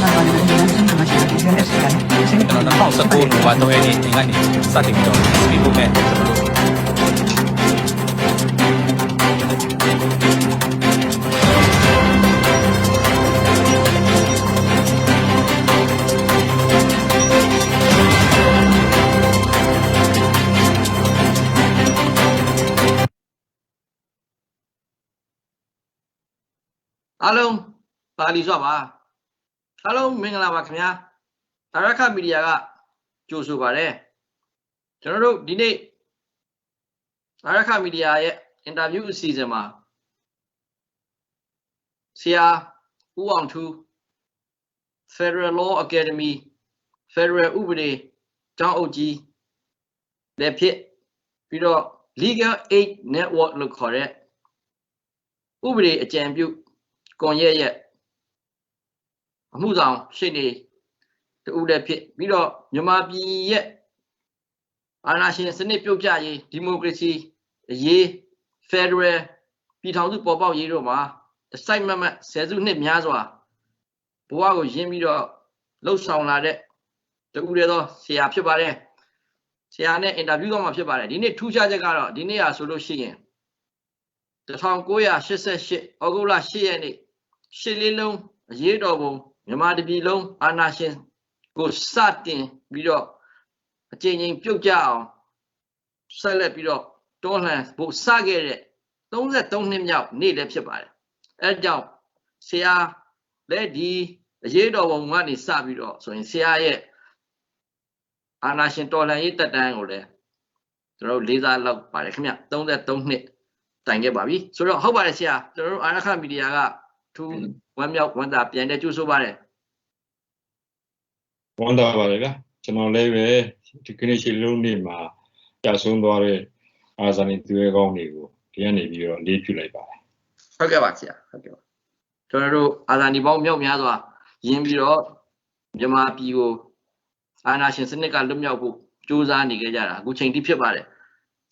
ကျွန်တော်2019နိုဝင်ဘာ3ရက်နေ့အင်္ဂါနေ့စတင်ပြီးတော့ပြီးဖို့မဲ့ကျွန်တော်တို့အားလုံးပါလီဆိုပါအားလုံးမင်္ဂလာပါခင်ဗျာဒါရခမီဒီယာကကြိုဆိုပါတယ်ကျွန်တော်တို့ဒီနေ့ဒါရခမီဒီယာရဲ့အင်တာဗျူးအစီအစဉ်မှာဆရာဦးအောင်ထူး Federal Law Academy Federal ဥပဒေကျောင်းအုပ်ကြီးလက်ဖြစ်ပြီးတော့ Legal Aid Network လို့ခေါ်တဲ့ဥပဒေအကြံပြုကွန်ရက်ရဲ့အမှုဆောင်ရှေ့နေတူလည်းဖြစ်ပြီးတော့မြန်မာပြည်ရဲ့အာဏာရှင်စနစ်ပြုတ်ကျရေးဒီမိုကရေစီအရေး Federal ပြည်ထောင်စုပေါ်ပေါက်ရေးတို့မှာတစ်စိုက်မတ်မတ်ဆယ်စုနှစ်များစွာဘဝကိုရင်းပြီးတော့လှုပ်ဆောင်လာတဲ့တူလည်းသောဆရာဖြစ်ပါတယ်ဆရာနဲ့အင်တာဗျူးတော့မှာဖြစ်ပါတယ်ဒီနေ့ထူးခြားချက်ကတော့ဒီနေ့ဟာဆိုလို့ရှိရင်1988ဩဂုတ်လ8ရက်နေ့ရှစ်လေးလုံးအရေးတော်ပုံမြန်မာတပြည်လုံးအာဏာရှင်ကိုစတင်ပြီးတော့အကြိမ်ကြိမ်ပြုတ်ကြအောင်ဆက်လက်ပြီးတော့တွန်းလှန်ဖို့စခဲ့တဲ့33နှစ်မြောက်နေ့လည်းဖြစ်ပါတယ်အဲကြောင့်ဆရာလည်းဒီအရေးတော်ပုံကနေစပြီးတော့ဆိုရင်ဆရာရဲ့အာဏာရှင်တော်လှန်ရေးတက်တန်းကိုလည်းကျွန်တော်တို့လေးစားလောက်ပါတယ်ခင်ဗျ33နှစ်တိုင်ခဲ့ပါပြီဆိုတော့ဟုတ်ပါတယ်ဆရာကျွန်တော်တို့အာရခမီဒီယာကထူးဝမ်းမြောက်ဝမ်းသာပြန်တဲ့ကြိုးဆိုပါတယ်ဝမ်းသာပါတယ်ဗျာကျွန်တော်လည်းပဲဒီကနေ့ရှိလုံးနေ့မှာကြာဆုံးသွားတဲ့အာဇာနည်သူရဲကောင်းတွေကိုဒီကနေပြီးတော့လေးပြုလိုက်ပါတယ်ဟုတ်ကဲ့ပါဆရာဟုတ်ကဲ့ပါကျွန်တော်တို့အာဇာနည်ပေါင်းမြောက်များစွာရင်းပြီးတော့မြန်မာပြည်ကိုအာဏာရှင်စနစ်ကလွတ်မြောက်ဖို့ကြိုးစားနေကြကြတာအခုချိန်ထိဖြစ်ပါတယ်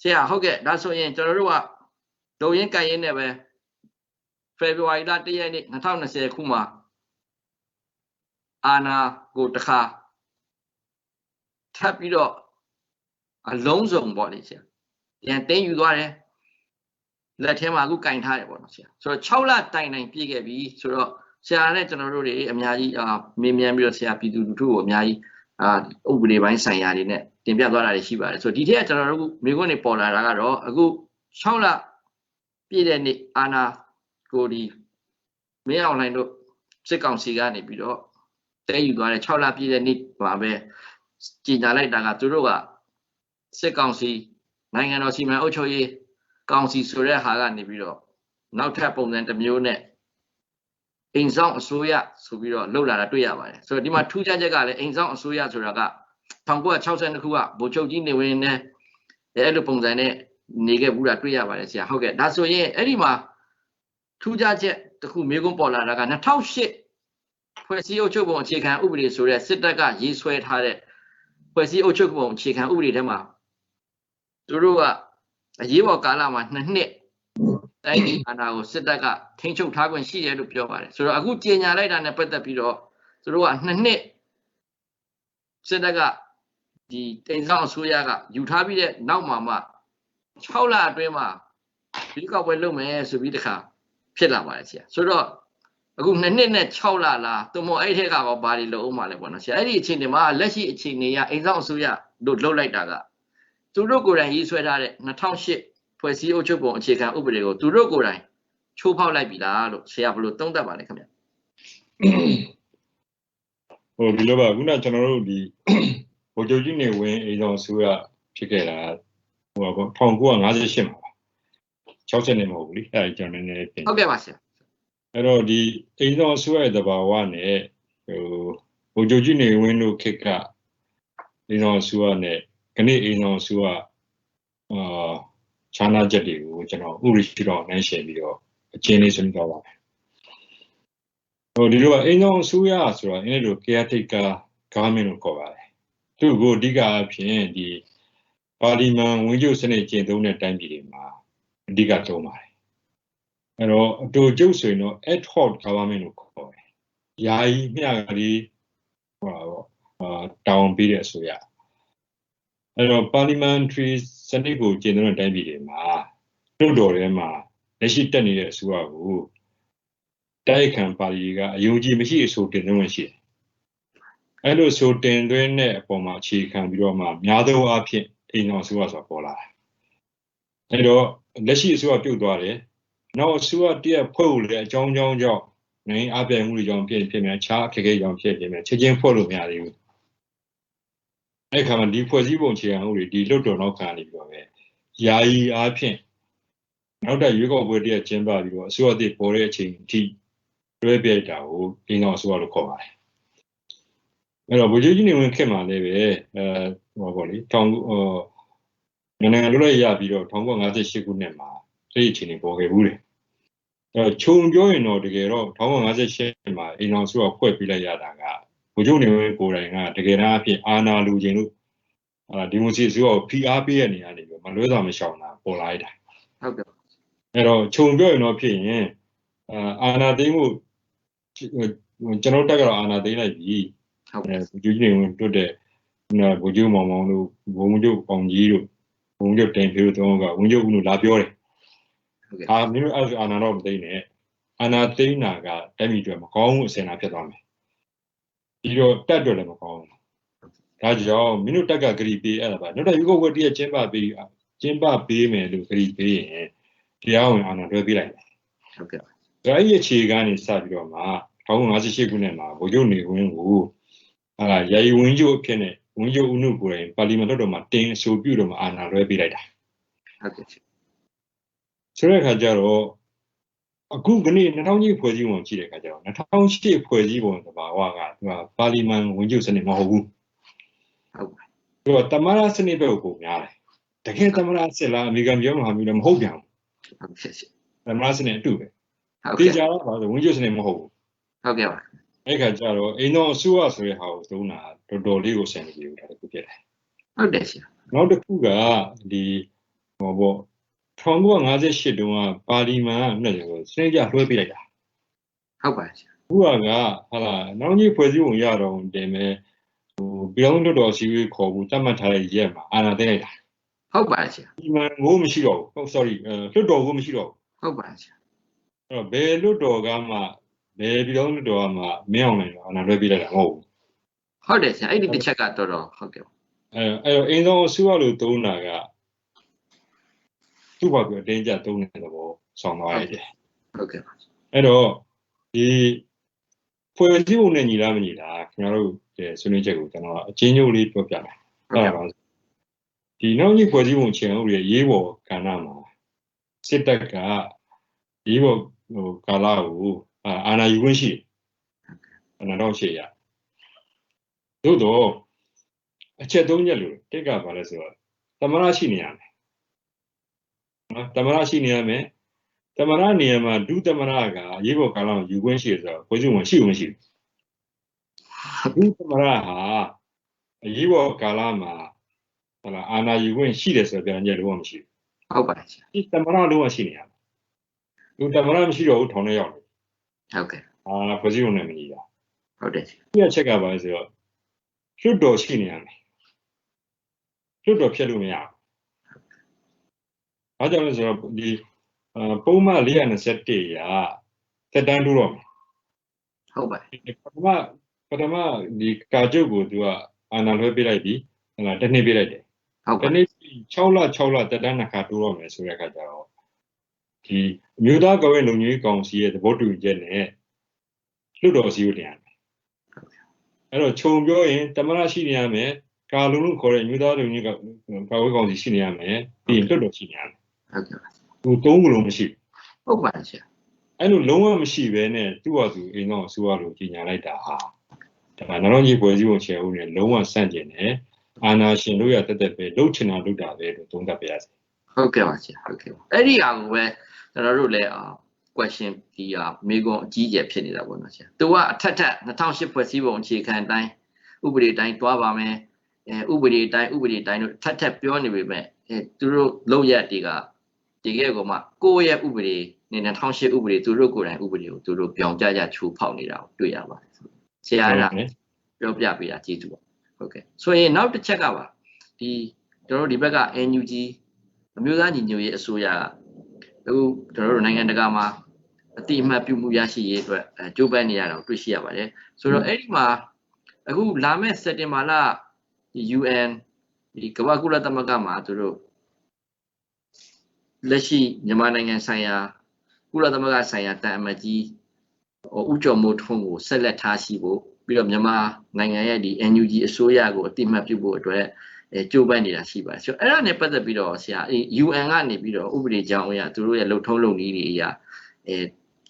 ဆရာဟုတ်ကဲ့ဒါဆိုရင်ကျွန်တော်တို့ကဒုံရင်ကြိုင်ရင်းနဲ့ပဲဖေဖော်ဝါရီလ1ရက်နေ့2020ခုမှာအာဏာကိုတစ်ခါထပ်ပြီးတော့အလုံးစုံပေါ့လေဆရာပြန်တင်းယူသွားတယ်လက်ထဲမှာအခုကင်ထားတယ်ပေါ့နော်ဆရာဆိုတော့6လတိုင်ပြည့်ခဲ့ပြီဆိုတော့ဆရာနဲ့ကျွန်တော်တို့တွေအများကြီးမေးမြန်းပြီးတော့ဆရာပြည်သူလူထုကိုအများကြီးဥပဒေပိုင်းဆိုင်ရာတွေနဲ့တင်ပြသွားတာတွေရှိပါတယ်ဆိုတော့ဒီထက်ကျွန်တော်တို့မိခွန်းတွေပေါ်လာတာကတော့အခု6လပြည့်တဲ့နေ့အာဏာကိုဒီမင်းအောင်လှိုင်တို့စစ်ကောင်စီကနေပြီးတော့တဲယူသွားတဲ့6လပြည့်တဲ့နေ့ပါပဲကြီးညာလိုက်တာကသူတို့ကစစ်ကောင်စီနိုင်ငံတော်စီမံအုပ်ချုပ်ရေးကောင်စီဆိုတဲ့ဟာကနေပြီးတော့နောက်ထပ်ပုံစံတစ်မျိုးနဲ့အိမ်ဆောင်အစိုးရဆိုပြီးတော့လှုပ်လာတာတွေ့ရပါတယ်ဆိုတော့ဒီမှာထူးခြားချက်ကလည်းအိမ်ဆောင်အစိုးရဆိုတာက1962ခုကဗိုလ်ချုပ်ကြီးနေဝင်းနဲ့အဲ့လိုပုံစံနဲ့နေခဲ့ဘူးတာတွေ့ရပါတယ်ဆရာဟုတ်ကဲ့ဒါဆိုရင်အဲ့ဒီမှာထူးခြားချက်တစ်ခုမျိုးကုန်းပေါ်လာတာက2008ဖွဲ့စည်းအုပ်ချုပ်ပုံအခြေခံဥပဒေဆိုတဲ့စစ်တပ်ကရေးဆွဲထားတဲ့ဖွဲ့စည်းအုပ်ချုပ်ပုံအခြေခံဥပဒေထဲမှာသူတို့ကအရေးပေါ်ကာလမှာ2နှစ်တိုင်းပြည်အာဏာကိုစစ်တပ်ကထိန်းချုပ်ထားခွင့်ရှိတယ်လို့ပြောပါတယ်ဆိုတော့အခုကြေညာလိုက်တာနဲ့ပတ်သက်ပြီးတော့သူတို့က2နှစ်စစ်တပ်ကဒီတိမ်ဆောင်အစိုးရကယူထားပြီးတဲ့နောက်မှာ6လအတွင်းမှာဒီကောက်ပွဲလုပ်မယ်ဆိုပြီးတခါဖြစ်လာပါတယ်ဆရာဆိုတော့အခု2နှစ်နဲ့6လလားသူမို့အဲ့ထက်ကဘာတွေလုပ်အောင်မလဲပေါ့နော်ဆရာအဲ့ဒီအချိန်တွေမှာလက်ရှိအချိန်တွေကအိမ်ဆောင်အစိုးရတို့လှုပ်လိုက်တာကသူတို့ကိုယ်တိုင်ရေးဆွဲထားတဲ့2008ဖွဲ့စည်းအုပ်ချုပ်ပုံအခြေခံဥပဒေကိုသူတို့ကိုယ်တိုင်ချိုးဖောက်လိုက်ပြီလားလို့ဆရာဘယ်လိုသုံးသပ်ပါလဲခင်ဗျဒီလိုပါခုနကျွန်တော်တို့ဒီဗိုလ်ချုပ်ကြီးနေဝင်းအိမ်ဆောင်အစိုးရဖြစ်ခဲ့တာ1958မှာပါ60နှစ်မဟုတ်ဘူးလေအဲ့ကျွန်တော်နည်းနည်းပြင်ဟုတ်ကဲ့ပါဆရာအဲ့တော့ဒီအိမ်ဆောင်အစိုးရရဲ့သဘာဝနဲ့ဗိုလ်ချုပ်ကြီးနေဝင်းတို့ခေတ်ကအိမ်ဆောင်အစိုးရနဲ့ခဏအိမ်ဆောင်အစိုးရခြားနာချက်တွေကိုကျွန်တော်ဥပဒေရှိတော့နိုင်ရှင်းပြီးတော့အချင်းလေးဆွေးနွေးတော့ပါမယ်ဒီလိုအိမ်ဆောင်အစိုးရဆိုတာအဲ့လို caretaker government လို့ခေါ်ပါတယ်သူ့ကိုအဓိကအဖြစ်ဒီပါလီမန်ဝန်ကြီးစနစ်ကျင့်သုံးတဲ့တိုင်းပြည်တွေမှာအဓိကသုံးပါတယ်အဲ့တော့အတူကျုပ်ဆိုရင်တော့ ad hoc government လို့ခေါ်တယ် 야이 미야가리 다운 비례 소야. 그래서 parliamentary စနစ်ကိုကျင့်သုံးတဲ့တိုင်းပြည်တွေမှာလွှတ်တော်ထဲမှာလက်ရှိတက်နေတဲ့အစိုးရကိုတိုက်ခံပါတီကအယုံကြည်မရှိအဆိုတင်သွင်းဝင်ရှိတယ်။အဲ့လိုဆိုတင်သွင်းတဲ့အပေါ်မှာအခြေခံပြီးတော့မှများသောအားဖြင့်အိမ်တော်အစိုးရဆိုတာပေါ်လာတယ်။အဲ့တော့လက်ရှိအစိုးရပြုတ်သွားတယ်။နောက်အစိုးရတရက်ဖွဲ့လို့လည်းအကြောင်းကြောင့်နိုင်အပြိုင်မှုတွေကြောင့်ဖြစ်မယ်ခြားအခက်အခဲကြောင့်ဖြစ်မယ်ချက်ချင်းဖွဲ့လို့မရသေးဘူး။အဲ့ခါမှာဒီဖွဲ့စည်းပုံအခြေခံဥပဒေဒီလွတ်တော်နောက်ခံနေပြီးတော့ပဲယာယီအားဖြင့်နောက်တဲ့ရွေးကောက်ပွဲတရက်ကျင်းပပြီးတော့အစိုးရအသစ်ပေါ်တဲ့အချိန်အထိတွဲပြစ်တာကိုအိမ်တော်အစိုးရလို့ခေါ်ပါတယ်။အဲ့တော့ဗိုလ်ချုပ်ကြီးနေဝင်းခေတ်မှာလည်းပဲဟောပေါ့လေနိုင်ငံလွတ်လပ်ရပြီးတော့1958ခုနှစ်မှာအဲ့ဒီအချိန်တွေပေါ်ခဲ့ဘူးလေ။အဲ့တော့ခြုံပြောရင်တော့တကယ်တော့1958မှာအိမ်တော်အစိုးရဖွဲ့ပြီးလိုက်ရတာကဗိုလ်ချုပ်နေဝင်းကိုယ်တိုင်ကတကယ်တမ်းအဖြစ်အာဏာလူချင်းလို့ဒီမိုကရေစီအစိုးရကိုဖိအားပေးရနေရနေပြီးမလွဲစွာမရှောင်တာပေါ်လာလိုက်တာဟုတ်ကဲ့အဲ့တော့ခြုံပြောရင်တော့ဖြစ်ရင်အာဏာသိမ်းမှုကျွန်တော်တက်ကတော့အာဏာသိမ်းလိုက်ပြီဟုတ်ကဲ့ဗိုလ်ချုပ်ကြီးနေဝင်တွတ်တဲ့ဗိုလ်ချုပ်မောင်မောင်တို့ဘုံချုပ်အောင်ကြီးတို့ဘုံချုပ်တင်ဖေတို့တုန်းကဝန်ချုပ်ဦးတို့လာပြောတယ်ဟုတ်ကဲ့မင်းတို့အဲ့အာဏာတော့မသိမ်းနဲ့အာဏာသိမ်းတာကတိုက်ပြည်တွေမကောင်းဘူးအစင်လာဖြစ်သွားမယ်ဒီတော့တက်တော့လည်းမကောင်းဘူးဒါကြောင့်မင်းတို့တက်ကဂရီပေးအဲ့ဒါပါနောက်တော့ယူကိုဝတ်တည်းကျင်းပပေးမယ်လို့ဂရီပေးရင်တရားဝင်အာဏာလွှဲပေးလိုက်တယ်ဟုတ်ကဲ့ဒါအဲ့ဒီအခြေကနေစပြီးတော့မှ1958ခုနှစ်မှာဗိုလ်ချုပ်နေဝင်းကိုယာယီဝင်းချုပ်အဖြစ်နဲ့ဝင်းချုပ်ဦးနုကိုယ်တိုင်ပါလီမန်လွှတ်တော်မှာတင်အဆိုပြုတော့မှအာဏာလွှဲပေးလိုက်တာဟုတ်ကဲ့ဆိုတဲ့အခါကျတော့အခုကနေ့2000ဖွဲ့စည်းပုံကြည့်တဲ့အခါကျတော့2008ဖွဲ့စည်းပုံသဘာဝကသူကပါလီမန်ဝင်းချုပ်စနစ်မဟုတ်ဘူးဟုတ်ပါသူကတမရစနစ်ပဲကိုပုံများတယ်တကယ်တမရစစ်လားအမေရိကန်ပြောမှာမျိုးလည်းမဟုတ်ပြန်ဘူးဟုတ်ကဲ့တမရစနစ်အတူပဲဟုတ်ကဲ့ကြာတော့ပါဆိုဝင်းချုပ်စနစ်မဟုတ်ဘူးဟုတ်ကဲ့ပါအဲ့ခါကျတော့အိမ်တော်အစိုးရဆိုတဲ့ဟာကိုသုံးတာတော်တော်လေးကိုဆင်ပြေဘူးဒါတခုဖြစ်တယ်ဟုတ်တယ်ဆရာနောက်တစ်ခုကဒီဟောပေါ့1958တုန်းကပါလီမန်နဲ့စနစ်ကြလွှဲပေးလိုက်တာဟုတ်ပါဆရာခုကဟာလာနောက်ကြီးဖွဲ့စည်းပုံရတော့တင်မယ်ပြည်တော်လွှတ်တော်အစည်းအဝေးခေါ်ဘူးတတ်မှတ်ထားတဲ့ရက်မှာအာဏာသိမ်းလိုက်တာဟုတ်ပါဆရာဒီမှာငိုးမရှိတော့ဘူး sorry လွှတ်တော်ကိုမရှိတော့ဘူးဟုတ်ပါဆရာအဲ့တော့ဘယ်လွှတ်တော်ကမှဘယ်ပြည်တော်လွှတ်တော်ကမှမင်းအောင်နိုင်အာဏာလွှဲပေးလိုက်တာမဟုတ်ဘူးဟုတ်တယ်ဆရာအဲ့ဒီတစ်ချက်ကတော့ဟုတ်ကဲ့အဲ့တော့အင်းဆုံးအစိုးရလို့သုံးတာကသူ့ဘာပြောအတင်းကျပ်သုံးတဲ့သဘောဆောင်သွားရတယ်ဟုတ်ကဲ့အဲ့တော့ဒီဖွဲ့စည်းပုံနဲ့ညီလားမညီလားခင်ဗျားတို့ဆွေးနွေးချက်ကိုကျွန်တော်အချင်းချင်းလေးပြောပြမယ်အဲ့ဒါပါဒီနောက်ကြီးဖွဲ့စည်းပုံခြေအောင်ရဲ့ရေးပေါ်ကဏ္ဍမှာစစ်တပ်ကရေးပေါ်ကာလကိုအာဏာယူခွင့်ရှိတယ်2008ရသို့တော့အချက်၃ချက်လို့တက်ကပါလဲဆိုတော့သမရရှိနေရမယ်နော်သမရရှိနေရမယ်သမရနေရာမှာဒုသမရကရေးပေါ်ကာလကိုယူခွင့်ရှိဆိုတော့ဖွဲ့စည်းပုံရှိဦးမရှိဘူးဒုသမရဟာရေးပေါ်ကာလမှာအာဏာယူခွင့်ရှိတယ်ဆိုတော့ပြန်ကြလို့မရှိဘူးဟုတ်ပါတယ်ဒီသမရလုံးဝရှိနေရသူသမရမရှိတော့ဘူးထောင်ထဲရောက်တယ်ဟုတ်ကဲ့ဖွဲ့စည်းပုံနဲ့မညီတာဟုတ်တယ်ဒီအချက်ကပါလဲဆိုတော့လွတ်တော်ရှိနေရမယ်လွတ်တော်ဖြတ်လို့မရဘူးအားကြောင့်လဲဆိုတော့ဒီပုံမှန်421ရာတက်တန်းတိုးတော့မယ်ဟုတ်ပါတယ်ပထမဒီကာကျုပ်ကိုသူကအာဏာလွှဲပေးလိုက်ပြီးတစ်နှစ်ပေးလိုက်တယ်ဟုတ်ပါတစ်နှစ်6လတက်တန်းနှစ်ခါတိုးတော့မယ်ဆိုတဲ့အခါကျတော့ဒီအမျိုးသားကာကွယ်လုံခြုံရေးကောင်စီရဲ့သဘောတူညီချက်နဲ့လွှတ်တော်အစည်းအဝေးတင်ရမယ်အဲ့တော့ခြုံပြောရင်တမရရှိနေရမယ်ကာလုံလို့ခေါ်တဲ့အမျိုးသားလုံခြုံရေးကာကွယ်ကောင်စီရှိနေရမယ်ပြီးရင်လွှတ်တော်ရှိနေရမယ်ဟုတ်ကဲ့သူသုံးခုလုံးမရှိဟုတ်ပါတယ်ဆရာအဲ့လိုလုံးဝမရှိဘဲနဲ့သူ့ဟာသူအိမ်တော်အစိုးရလို့ကြီးညာလိုက်တာဟာဒါနောက်ကြီးဖွဲ့စည်းပုံချဲဦးနဲ့လုံးဝဆန့်ကျင်တယ်အာဏာရှင်တို့ရတက်တက်ပဲလှုပ်ချင်တာလုပ်တာပဲလို့သုံးသပ်ပြရစီဟုတ်ကဲ့ပါဆရာဟုတ်ကဲ့အဲ့ဒီအောင်ပဲကျွန်တော်တို့လည်းquestion ဒီမိကွန်အကြီးကျယ်ဖြစ်နေတာပေါ့နော်ဆရာသူကအထက်2008ဖွဲ့စည်းပုံအခြေခံအတိုင်းဥပဒေတိုင်းတွားပါမယ်ဥပဒေတိုင်းတို့ထပ်ပြောနေပေမဲ့သူတို့လောက်ရက်တွေကဒီကဲကောမှကိုယ့်ရဲ့ဥပဒေ 2008ဥပဒေသူတို့ကိုယ်တိုင်ဥပဒေကိုသူတို့ပြောင်းကြချိုးဖောက်နေတာကိုတွေ့ရပါတယ်ဆရာကပြောပြပေးတာကျေးဇူးပါဟုတ်ကဲ့ဆိုရင်နောက်တစ်ချက်ကပါဒီကျွန်တော်တို့ဒီဘက်က NUG အမျိုးသားညီညွတ်ရေးအစိုးရအခုကျွန်တော်တို့နိုင်ငံတကာမှာအတိအမှတ်ပြုမှုရရှိရေးအတွက်ကြိုးပမ်းနေရတာကိုတွေ့ရှိရပါတယ်ဆိုတော့အဲ့ဒီမှာအခုလာမယ့်စက်တင်ဘာလဒီ UN ဒီကမ္ဘာကုလသမဂ္ဂမှာသူတို့လက်ရှိမြန်မာနိုင်ငံဆိုင်ရာကုလသမဂ္ဂဆိုင်ရာတန်အမတ်ကြီးဦးကျော်မိုးထွန်းကိုဆက်လက်ထားရှိဖို့ပြီးတော့မြန်မာနိုင်ငံရဲ့ဒီ NUG အစိုးရကိုအတိအမှတ်ပြုဖို့အတွက်ကြိုးပမ်းနေတာရှိပါတယ်ဆိုတော့အဲ့ဒါနဲ့ပတ်သက်ပြီးတော့ဆရာ UN ကနေပြီးတော့ဥပဒေကြောင်းအရသူတို့ရဲ့လှုပ်ထုံးလုပ်နည်းတွေအရာ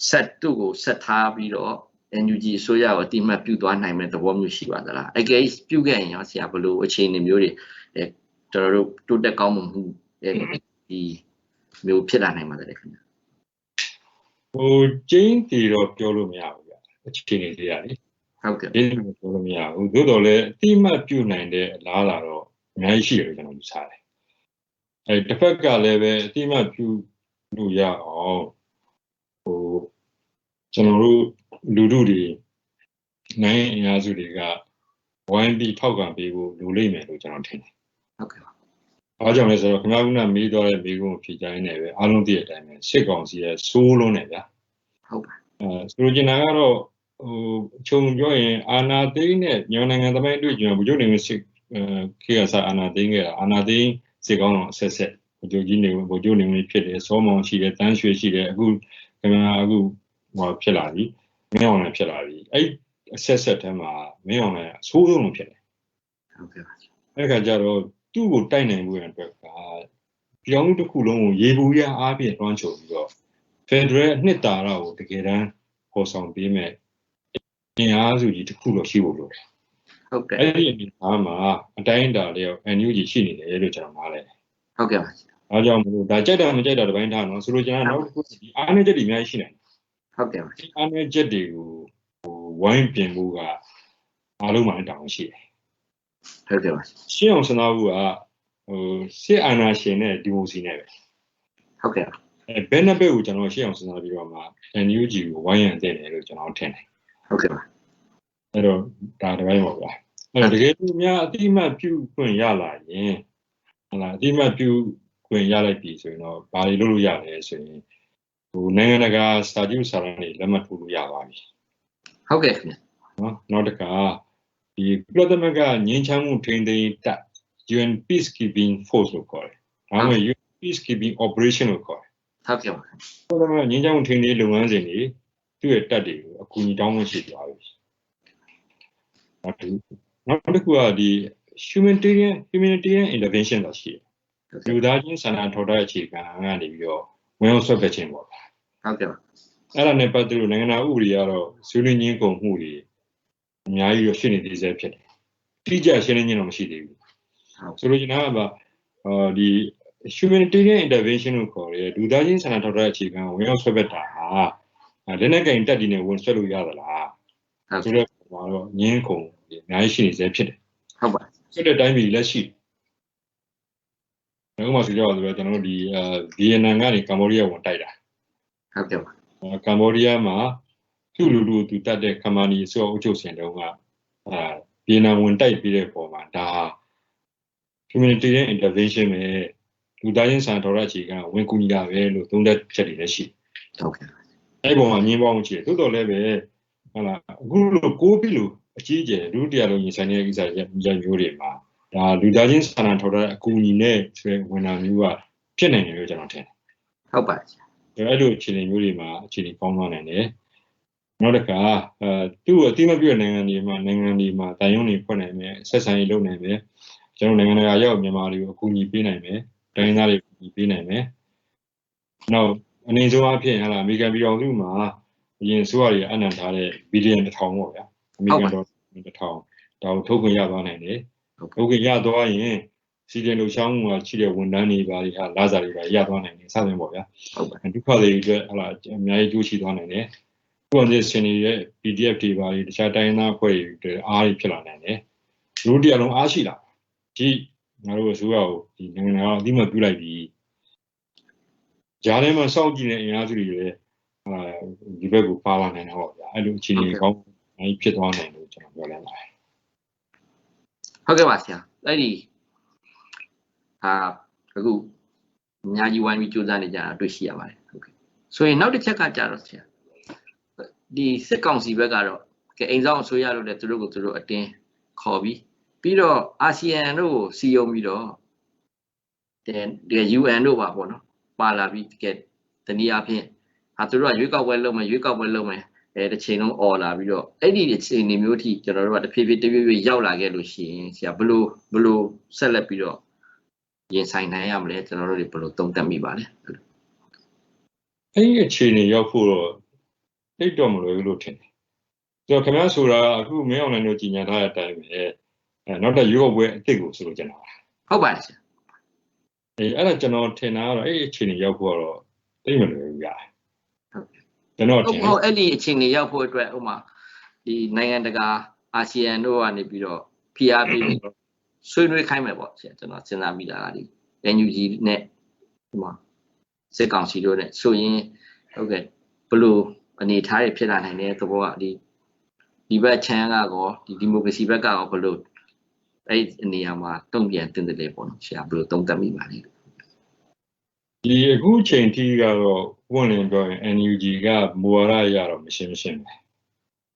ဆက်သူ့ကိုဆက်ထားပြီးတော့ NUG အစိုးရကိုအတိအမှတ်ပြုသွားနိုင်မယ့်သဘောမျိုးရှိပါသလားအကယ်ပြုခဲ့ရင်ရောဆရာဘယ်လိုအခြေအနေမျိုးတွေကျွန်တော်တို့တိုးတက်ကောင်းမှုဒီမျိုးဖြစ်လာနိုင်ပါတယ်ခင်ဗျကျင်းတီတော့ပြောလို့မရဘူးဗျအခြေအနေတွေရတယ်ဟုတ်ကဲ့ကျင်းတီပြောလို့မရဘူးသို့တော်လည်းအတိအမှတ်ပြုနိုင်တဲ့အလားလာတော့အများကြီးရှိတယ်ကျွန်တော်ယူဆတယ်တစ်ဖက်ကလည်းပဲအတိအမှတ်ပြုလို့ရအောင်ကျွန်တော်တို့လူထုတွေနိုင်ငံအင်အားစုတွေကဝိုင်းပြီးထောက်ခံပေးဖို့လိုလိမ့်မယ်လို့ကျွန်တော်ထင်တယ်ဟုတ်ကဲ့အားကြောင့်လဲဆိုတော့ခင်ဗျားကမေးသွားတဲ့မေးခွန်းကိုဖြေချင်နေပဲအားလုံးသိတဲ့အတိုင်းပဲစစ်ကောင်စီရဲ့ဆိုးလုံးနဲ့ဗျာဟုတ်ပါဆိုလိုချင်တာကတော့ခြုံပြောရင်အာနာသိန်းနဲ့မြန်မာနိုင်ငံသမိုင်းတွေ့ကြုံဗိုလ်ချုပ်နေဝင်းစစ်ခေတ်ကစားအာနာသိန်းခဲ့တာအာနာသိန်းစစ်ကောင်းအောင်ဆက်ဆက်ဗိုလ်ချုပ်ကြီးနေဗိုလ်ချုပ်နေဝင်းဖြစ်တယ်စောမောင်ရှိတယ်တန်းရွှေရှိတယ်အခုခင်ဗျားအခုဟောဖြစ်လာပြီမင်းအောင်လည်းဖြစ်လာပြီအဲ့အဆက်ထဲမှာမင်းအောင်လည်းအဆိုးဆုံးလို့ဖြစ်တယ်ဟုတ်ကဲ့ပါအဲ့ခါကျတော့သူ့ကိုတိုက်နိုင်မှုရအတွက်ကပြောင်းတစ်ခုလုံးကိုရေဘူးရအားဖြင့်တွန်းချုပ်ပြီးတော့ Federal နှစ်တာရကိုတကယ်တမ်းပေါ်ဆောင်ပေးမဲ့အင်အားစုကြီးတစ်ခုတော့ရှိဖို့လိုတယ်ဟုတ်ကဲ့အဲ့ဒီအနေအမှာအတိုင်းအတာလျောက် NUG ရှိနေတယ်လို့ကျွန်တော်နားလည်ဟုတ်ကဲ့ပါအားကြောင့်မလို့ဒါကြိုက်တာမကြိုက်တာတစ်ပိုင်းထားနော်ဆိုလိုချင်တာနောက်တစ်ခုဒီအားနည်းချက်တွေအများကြီးရှိနေတယ်ဟုတ်ကဲ့ပါအားနည်းချက်တွေကိုဝိုင်းပြင်မှုကအားလုံးမှာတောင်းရှိတယ်ဟုတ်ကဲ့ပါရှင်းအောင်စဉ်းစားဖို့ကစစ်အာဏာရှင်နဲ့ဒီမိုစီနဲ့ပဲဟုတ်ကဲ့ဘယ်နှစ်ဘက်ကိုကျွန်တော်ရှင်းအောင်စဉ်းစားပြီးတော့မှ NUG ကိုဝိုင်းရံတဲ့တယ်လို့ကျွန်တော်ထင်တယ်ဟုတ်ကဲ့ပါအဲ့တော့ဒါတစ်ပိုင်းပေါ့ဗျာအဲ့တော့တကယ်လို့များအတိအမှတ်ပြုခွင့်ရလာရင်ဟုတ်လားအတိအမှတ်ပြုခွင့်ရလိုက်ပြီဆိုရင်တော့ဘာတွေလုပ်လို့ရလဲဆိုရင်နိုင်ငံတကာစာချုပ်စာတမ်းတွေလက်မှတ်ထိုးလို့ရပါပြီဟုတ်ကဲ့ခင်ဗျနော်နောက်တစ်ခါဒီကုလသမဂ္ဂငြိမ်းချမ်းမှုထိန်းသိမ်းတပ် UN Peacekeeping Force လို့ခေါ်တယ်ဒါမှမဟုတ် UN Peacekeeping Operation လို့ခေါ်တယ်ဟုတ်ကဲ့ပါကုလသမဂ္ဂငြိမ်းချမ်းမှုထိန်းသိမ်းလုပ်ငန်းစဉ်တွေသူ့ရဲ့တပ်တွေကိုအကူအညီတောင်းဝင်ရှိသွားပြီနောက်တစ်ခုကဒီ humanitarian intervention တော့ရှိတယ်လူသားချင်းစာနာထောက်ထားအခြေခံကနေပြီးတော့ဝင်အောင်ဆွဲဖက်ခြင်းပေါ့ဟုတ်ကဲ့ပါအဲ့ဒါနဲ့ပတ်သက်လို့နိုင်ငံတော်ဥပဒေကတော့ဆွေးနွေးညှင်းကုန်မှုတွေအများကြီးရရှိနေသေးတယ်ဖြစ်တယ်တိကျရှင်းလင်းခြင်းတော့မရှိသေးဘူးဆိုလိုချင်တာကဒီ humanitarian intervention ကိုခေါ်တယ်လူသားချင်းစာနာထောက်ထားအခြေခံဝင်ရောက်ဆွဲဖက်တာဟာလက်နက်ကင်တပ်တွေနဲ့ဝင်ဆွဲလို့ရသလားဆိုတော့ညှင်းကုန်အများကြီးရှိနေသေးဖြစ်တယ်ဟုတ်ပါဆိုတဲ့အတိုင်းပြည်လက်ရှိအခုမှဆိုကြတော့ကျွန်တော်တို့ဒီဗီယက်နမ်ကနေကမ္ဘောဒီးယားဝင်တိုက်တာဟုတ်ကဲ့ပါကမ္ဘောဒီးယားမှာသူ့လူသူတတ်တဲ့ခမာနီအစိုးရအုပ်ချုပ်စဉ်တုန်းကဗီယက်နမ်ဝင်တိုက်ပြီးတဲ့ပုံမှာဒါ humanitarian intervention ပဲလူသားချင်းစာနာထောက်ထားအခြေခံဝင်ကူညီတာပဲလို့သုံးသပ်ချက်တွေလည်းရှိဟုတ်ကဲ့အဲ့ပုံမှာညင်းပေါင်းချေတိုးတော်လည်းပဲဟုတ်လားအခုလိုကိုးပြီးလို့အကြီးကျယ်လူတရားလုံးရင်ဆိုင်တဲ့ကိစ္စတွေမျိုးတွေမှာဒါလူသားချင်းစာနာထောက်ထားအကူအညီနဲ့ဆိုရင်ဝန်ထမ်းမျိုးကဖြစ်နိုင်တယ်လို့ကျွန်တော်ထင်တယ်ဟုတ်ပါအဲ့လိုအခြေအနေမျိုးတွေမှာအခြေအနေကောင်းသွားနိုင်တယ်နောက်တစ်ခါသူ့ကိုအတိမပြုတဲ့နိုင်ငံတွေမှာတိုင်ယုံတွေဖွင့်နိုင်မယ်ဆက်ဆံရေးလုပ်နိုင်မယ်ကျွန်တော်နိုင်ငံတကာရောက်မြန်မာတွေကိုအကူအညီပေးနိုင်မယ်တိုင်းသားတွေအကူအညီပေးနိုင်မယ်နောက်အနေဆုံးအဖြစ်ဟာလားအမေရိကန်ပြည်တော်စုမှာအရင်ဆိုရရအနံထားတဲ့ဘီလီယံ1000ပေါ့ဗျာအမေရိကန်ဒေါ်လာ1000ဒါကိုထုတ်ခွင့်ရသွားနိုင်တယ်ထုတ်ခွင့်ရသွားရင်စီဒီလှူရှားမှုမှာရှိတဲ့ဝန်ထမ်းတွေပါတွေဟာလာစာတွေပါရသွားနိုင်တယ်စသဖြင့်ပေါ့ဗျာဟုတ်ပါဒုက္ခတွေအတွက်ဟာလားအများကြီးကျိုးရှိသွားနိုင်တယ်ကိုယ်အနေနဲ့ဆင်နေတဲ့ PDF တွေပါတွေတခြားတိုင်းသားအဖွဲ့တွေအားတွေဖြစ်လာနိုင်တယ်လူတရားလုံးအားရှိလာဒီငါတို့အစိုးရကိုဒီနိုင်ငံတော်အသိမှတ်ပြုလိုက်ပြီး ဂျားထဲမှာစောင့်ကြည့်နေအင်အားစုတွေလည်းဒီဘက်ကိုပါလာနိုင်တော့ဗျာအဲ့လိုအခြေအနေကောင်းနိုင်ဖြစ်သွားနိုင်လို့ကျွန်တော်ပြောလိုက်ပါတယ် ဟုတ်ကဲ့ပါဆရာအဲ့ဒီအခုအများကြီးဝိုင်းပြီးကြိုးစားနေကြတာတွေ့ရှိရပါတယ်ဟုတ်ကဲ့ဆိုရင်နောက်တစ်ချက်ကကြတော့ဆရာဒီစစ်ကောင်စီဘက်ကတော့ကဲအိမ်ဆောင်အစိုးရလို့လည်းသူတို့ကိုသူတို့အတင်းခေါ်ပြီးတော့အာဆီယံတို့ကိုစီယုံပြီးတော့ဒီ UN တို့ပါပေါ့နော်ပါလာပြီးတကယ်တနည်းအားဖြင့်သူတို့ကရွေးကောက်ပွဲလုပ်မယ်တစ်ချိန်လုံးអော်လာပြီးတော့အဲ့ဒီအခြေအနေမျိုးထိကျွန်တော်တို့ကတဖြည်းဖြည်းရောက်လာခဲ့လို့ရှိရင်ဆရာဘလို့ဆက်လက်ပြီးတော့ရင်ဆိုင်နိုင်ရမလဲကျွန်တော်တို့တွေဘလို့သုံးသပ်မိပါလဲအဲ့ဒီအခြေအနေရောက်ဖို့တော့တိတ်တော့မလွယ်ဘူးလို့ထင်တယ်ဆိုတော့ခင်ဗျားဆိုတာအခုမင်းအောင်နိုင်တို့ကြီးညာထားတဲ့အတိုင်းပဲနောက်တစ်ရွေးကောက်ပွဲအစ်စ်ကိုဆိုလို့ကျွန်တော်ဟုတ်ပါတယ်ဆရာအဲ့ဒါကျွန်တော်ထင်တာကတော့အဲ့ဒီအခြေအနေရောက်ဖို့တော့တိတ်မလွယ်ဘူးကြာကျွန်တော်ထင်ဟုတ်အဲ့ဒီအခြေအနေရောက်ဖို့အတွက်ဥမာဒီနိုင်ငံတကာအာဆီယံတို့ကနေပြီးတော့ PR ပြီးဆွေးနွေးခိုင်းမယ်ပေါ့ဆရာကျွန်တော်စဉ်းစားမိတာကဒီ NUG နဲ့ဥမာစစ်ကောင်စီတို့နဲ့ဆိုရင်ဟုတ်ကဲ့ဘလို့အနေထားရဖြစ်လာနိုင်တဲ့သဘောကဒီဘက်ချမ်းကကောဒီမိုကရေစီဘက်ကကောဘလို့အဲ့ဒီအနေအမှာတုံ့ပြန်တင်တယ်လေပေါ့နော်ဆရာဘလို့သုံးသပ်မိပါလဲဒီအခုချိန်ထိကတော့ဝန်လင်းပြောရင် NUG ကမူဝါဒရတော့မရှင်းပဲ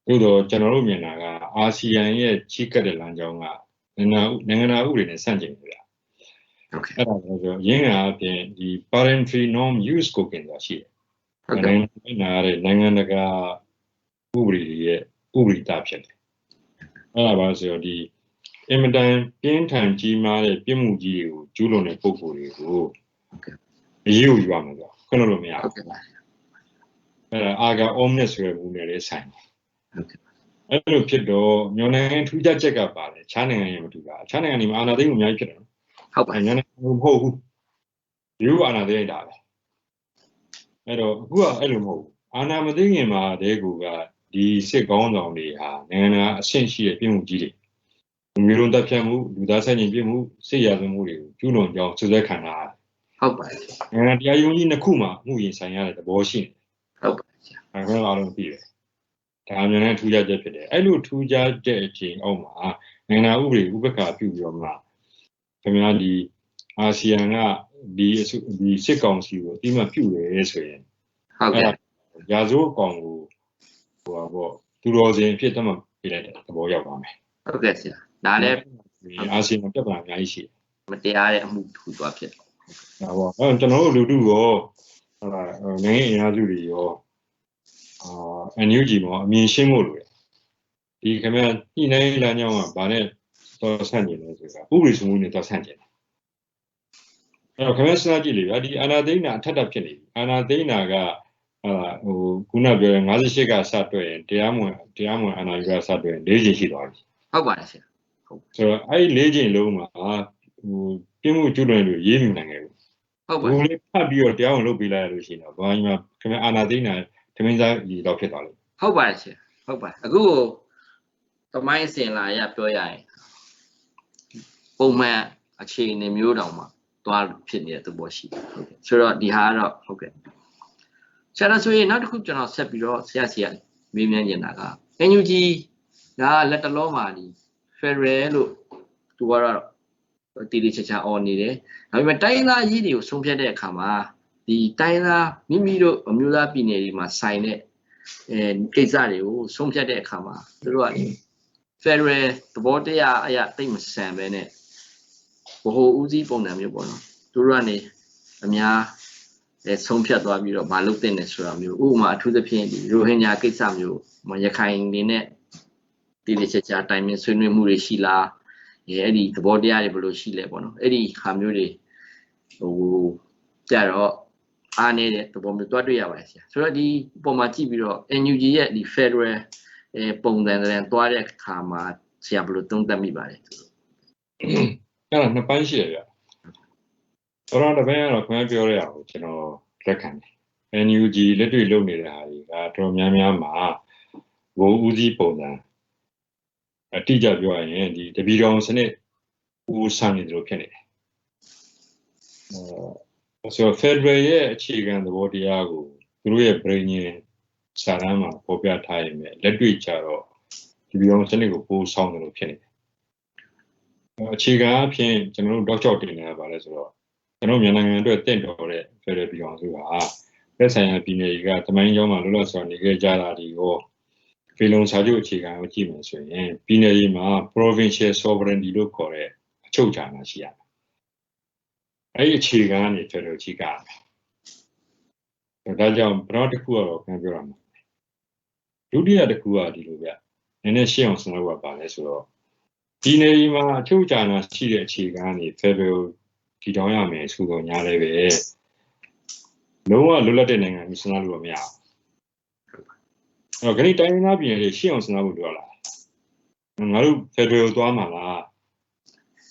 သို့တော့ကျွန်တော်တို့မြင်တာကအာဆီယံရဲ့ကြီးကပ်တဲ့လမ်းကြောင်းကနိုင်ငံသားဥပဒေနဲ့ဆန့်ကျင်နေတာဟုတ်ကဲ့အဲ့ဒါဆိုတော့ရင်းကအပြင်ဒီ parentry norm use ကိုกินသွားရှိတယ်ဟုတ်ကဲ့နိုင်ငံတကာဥပဒေရဲ့ဥပဒေတာဖြစ်တယ်အဲ့ဒါပါဆိုတော့ဒီအင်မတန်ပြင်းထန်ကြီးမားတဲ့ပြစ်မှုကြီးတွေကိုကျူးလွန်တဲ့ပုဂ္ဂိုလ်တွေကိုဟုတ်ကဲ့အရေးယူရမှာဆိုခွင့်လို့မရဘူးဟုတ်ကဲ့ပါအဲ့ဒါအာဂါ omnes ဆိုတဲ့မူနဲ့လေးဆိုင်တယ်ဟုတ်ကဲ့အဲ့လိုဖြစ်တော့မြန်မာနိုင်ငံထူးခြားချက်ကပါတယ်ခြားနိုင်ငံရဲ့မတူတာခြားနိုင်ငံတွေမှာအာဏာသိမ်းမှုအများကြီးဖြစ်တယ်နော်ဟုတ်ပါမြန်မာနိုင်ငံမဟုတ်ဘူးဒီလိုအာဏာသိမ်းတာပဲအဲ့တော့အခုကအဲ့လိုမဟုတ်ဘူးအာဏာမသိမ်းခင်မှာတည်းကူကဒီစစ်ကောင်းဆောင်တွေဟာနိုင်ငံအဆင့်ရှိတဲ့ပြည်မှုကြီးတွေမျိုးလုံးတပ်ဖြတ်မှုလူသားဆိုင်ရင်ပြည်မှုစစ်ရာဇဝမှုတွေကိုကျူးလွန်ကြောင်းစွပ်စွဲခံရတာဟုတ်ပါတယ်နိုင်ငံတရားရုံးကြီးနှစ်ခုမှာမှုရင်ဆိုင်ရတဲ့သဘောရှိနေဟုတ်ပါဗျာအဲ့ဒါအားလုံးသိတယ်ဒါမျိုးနဲ့ထူးခြားချက်ဖြစ်တယ်အဲ့လိုထူးခြားတဲ့အချိန်အောက်မှာနိုင်ငံဥပဒေဥပက္ခပြုပြီးတော့မှခင်ဗျားဒီအာဆီယံကဒီစစ်ကောင်စီကိုအတိမတ်ပြုရဲဆိုရင်ဟုတ်ကဲ့ရာဇဝတ်ကောင်ကိုပေါ့သူတော်စင်ဖြစ်သတ်မှတ်ပြလိုက်တဲ့သဘောရောက်ပါမယ်ဟုတ်ကဲ့ဆရာဒါလည်းအာဆီယံပြဿနာအများကြီးရှိတယ်မတရားတဲ့အမှုထူသွားဖြစ်ဟုတ်ပေါ့ကျွန်တော်တို့လူထုရောနိုင်ငံအင်အားစုတွေရောNUG မှာအမြင်ရှင်းဖို့လိုတယ်ဒီခင်ဗျာညှိနှိုင်းလမ်းကြောင်းကဗာနဲ့တော့ဆန့်ကျင်တယ်ဆိုတာဥပဒေစိုးမိုးနဲ့တော့ဆန့်ကျင်တယ်အဲ့တော့ခင်ဗျာစဉ်းစားကြည့်လေဗျာဒီအာဏာသိမ်းတာအထက်တက်ဖြစ်နေပြီအာဏာသိမ်းတာကခုနပြောတဲ့58ကစတွက်ရင်တရားမဝင်အာဏာယူကစတွက်ရင်၄ချိန်ရှိသွားပြီဟုတ်ပါတယ်ဆရာဟုတ်ဆိုတော့အဲ့ဒီ၄ချိန်လုံးမှာပြင်းမှုကျွလွန်လို့ရေးမြင်နိုင်ခဲ့ဘူးဟုတ်ပါဘူးဒီဖတ်ပြီးတော့တရားဝင်လုပ်ပေးလိုက်ရလို့ရှိရင်တော့ဘာမှခင်ဗျာအာဏာသိမ်းတာထမင်းစားကြီးတော့ဖြစ်သွားလိမ့်ဟုတ်ပါတယ်ဆရာဟုတ်ပါအခုသမိုင်းအစဉ်လာရပြောရရင်ပုံမှန်အခြေအနေမျိုးတောင်မှသွားဖြစ်နေတဲ့သဘောရှိတယ်ဟုတ်ကဲ့ဆိုတော့ဒီဟာကတော့ဟုတ်ကဲ့ဆရာဆိုရင်နောက်တစ်ခုကျွန်တော်ဆက်ပြီးတော့ဆရာမေးမြန်းနေတာက NUG ကလက်တလုံးမှာဒီ Federal လို့သူကတော့တီတီချာချာអော်နေတယ်ဒါပေမဲ့တိုင်းသားရေးတွေကိုဆုံးဖြတ်တဲ့အခါမှာဒီတိုင်းသားမိမိတို့အမျိုးသားပြည်နယ်တွေမှာဆိုင်တဲ့ကိစ္စတွေကိုဆုံးဖြတ်တဲ့အခါမှာသူတို့ကFederal သဘောတရားအရာတိတ်မဆန်ပဲနဲ့ဘ ਹੁ ဦးစီးပုံစံမျိုးပေါ့နော်သူတို့ကနေအများဆုံးဖြတ်သွားပြီးတော့မလုပ်တဲ့နဲ့ဆိုတာမျိုးဥပမာအထူးသဖြင့်ဒီရိုဟင်ဂျာကိစ္စမျိုးရခိုင်နေနဲ့တီတီချာချာတိုင်ပင်ဆွေးနွေးမှုတွေရှိလားအဲ့ဒီသဘောတရားတွေဘယ်လိုရှိလဲပေါ့နော်အဲ့ဒီဟာမျိုးတွေကြတော့အားနေတဲ့သဘောမျိုးတွားတွေ့ရပါတယ်ဆရာဆိုတော့ဒီပုံမှာကြည့်ပြီးတော့ NUG ရဲ့ဒီ Federal ပုံစံနဲ့တွားတဲ့အခါမှာဆရာဘယ်လိုသုံးသပ်မိပါလဲအဲ့ဒါနှစ်ပိုင်းရှိတယ်ဗျတော့တပည့်ကတော့ခင်ဗျပြောရအောင်ကျွန်တော်လက်ခံတယ် NUG လက်တွေ့လုပ်နေတဲ့ဟာတွေကတော်များများမှာဘိုးဦးစီးပုံစံအတိအကျပြောရရင်ဒီတပီတော်စနစ်ဦးဆန်းနေတယ်လို့ဖြစ်နေတယ် So Federal ရဲ့အခြေခံသဘောတရားကိုသူတို့ရဲ့ပြည်ညင်စာတမ်းမှာပေါ်ပြထားရင်လက်တွေ့ကြတော့ဒီပြည်အောင်စနစ်ကိုပိုးဆောင်တယ်လို့ဖြစ်နေတယ်အခြေခံအဖြစ်ကျွန်တော်တို့တောက်ချောက်တင်နေတာပါလဲဆိုတော့ကျွန်တော်မြန်မာနိုင်ငံအတွက်တင့်တော်တဲ့ Federal ပြည်အောင်စုဟာလက်ဆိုင်ရာပြည်နယ်တွေကတမိုင်းကျောင်းမှာလွတ်လပ်စွာနေခဲ့ကြတာဒီကိုဖေလုံစာချုပ်အခြေခံကိုကြည့်မယ်ဆိုရင်ပြည်နယ်ကြီးမှာ provincial sovereignty လို့ခေါ်တဲ့အချုပ်အခြာအာဏာရှိရတယ်အဲ့ဒီအခြေခံကနေ Federal ကြီးကဒါကြောင့်ပထမတစ်ခုကတော့ပြန်ပြောရမှာဒုတိယတစ်ခုကဒီလိုဗျနည်းနည်းရှင်းအောင်စဉ်းစားဖို့ပါလဲဆိုတော့ဒီနေရာမှာအချုပ်အခြာအာဏာရှိတဲ့အခြေခံကနေ Federal ဒီတောင်းရမယ်ဆိုတော့ညာလည်းပဲလုံးဝလွတ်လပ်တဲ့နိုင်ငံမျိုးစဉ်းစားလို့မရဘူးအဲ့တော့ခဏတိုင်းသားပြည်နယ်တွေရှင်းအောင်စဉ်းစားဖို့လိုလားငါတို့ Federal သွားမှာလား